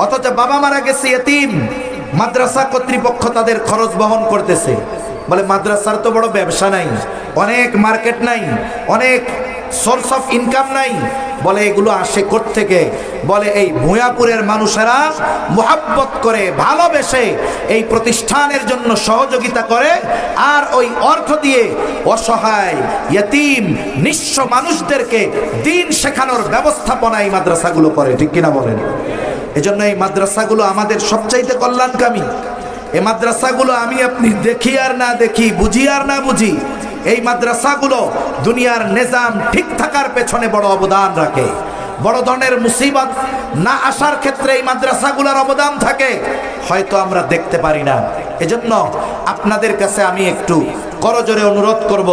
অথচ বাবা মারা গেছে এতিম, মাদ্রাসা কর্তৃপক্ষ তাদের খরচ বহন করতেছে। বলে মাদ্রাসার তো বড় ব্যবসা নাই, অনেক মার্কেট নাই, অনেক সোর্স অফ ইনকাম নাই, বলে এগুলো আসে কোত্থেকে? বলে এই ভূয়াপুরের মানুষেরা মুহাব্বত করে ভালোবেসে এই প্রতিষ্ঠানের জন্য সহযোগিতা করে, আর ওই অর্থ দিয়ে অসহায় ইয়েতিম নিঃস্ব মানুষদেরকে দিন শেখানোর ব্যবস্থাপনা এই মাদ্রাসাগুলো করে। ঠিক কিনা বলেন? এজন্য এই মাদ্রাসাগুলো আমাদের সবচাইতে কল্যাণকামী। এই মাদ্রাসাগুলো আমি আপনি দেখি আর না দেখি, বুঝি আর না বুঝি, এই মাদ্রাসাগুলো দুনিয়ার নিজাম ঠিক থাকার পেছনে বড় অবদান রাখে। বড় ধরনের মুসিবত না আসার ক্ষেত্রে এই মাদ্রাসাগুলোর অবদান থাকে, হয়তো আমরা দেখতে পারি না। এজন্য আপনাদের কাছে আমি একটু করজোরে অনুরোধ করব,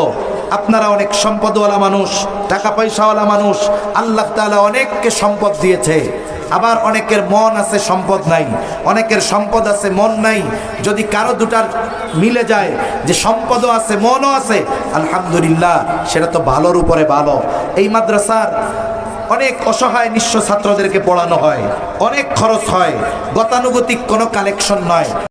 আপনারা অনেক সম্পদওয়ালা মানুষ, টাকা পয়সাওয়ালা মানুষ, আল্লাহ তাআলা অনেককে সম্পদ দিয়েছে, আবার অনেকের মন আছে সম্পদ নাই, অনেকের সম্পদ আছে মন নাই। যদি কারো দুটার মিলে যায় যে সম্পদও আছে মনও আছে, আলহামদুলিল্লাহ, সেটা তো ভালোর উপরে ভালো। এই মাদ্রাসার অনেক অসহায় নিঃস্ব ছাত্রদেরকে পড়ানো হয়, অনেক খরচ হয়, গতানুগতিক কোনো কালেকশন নয়।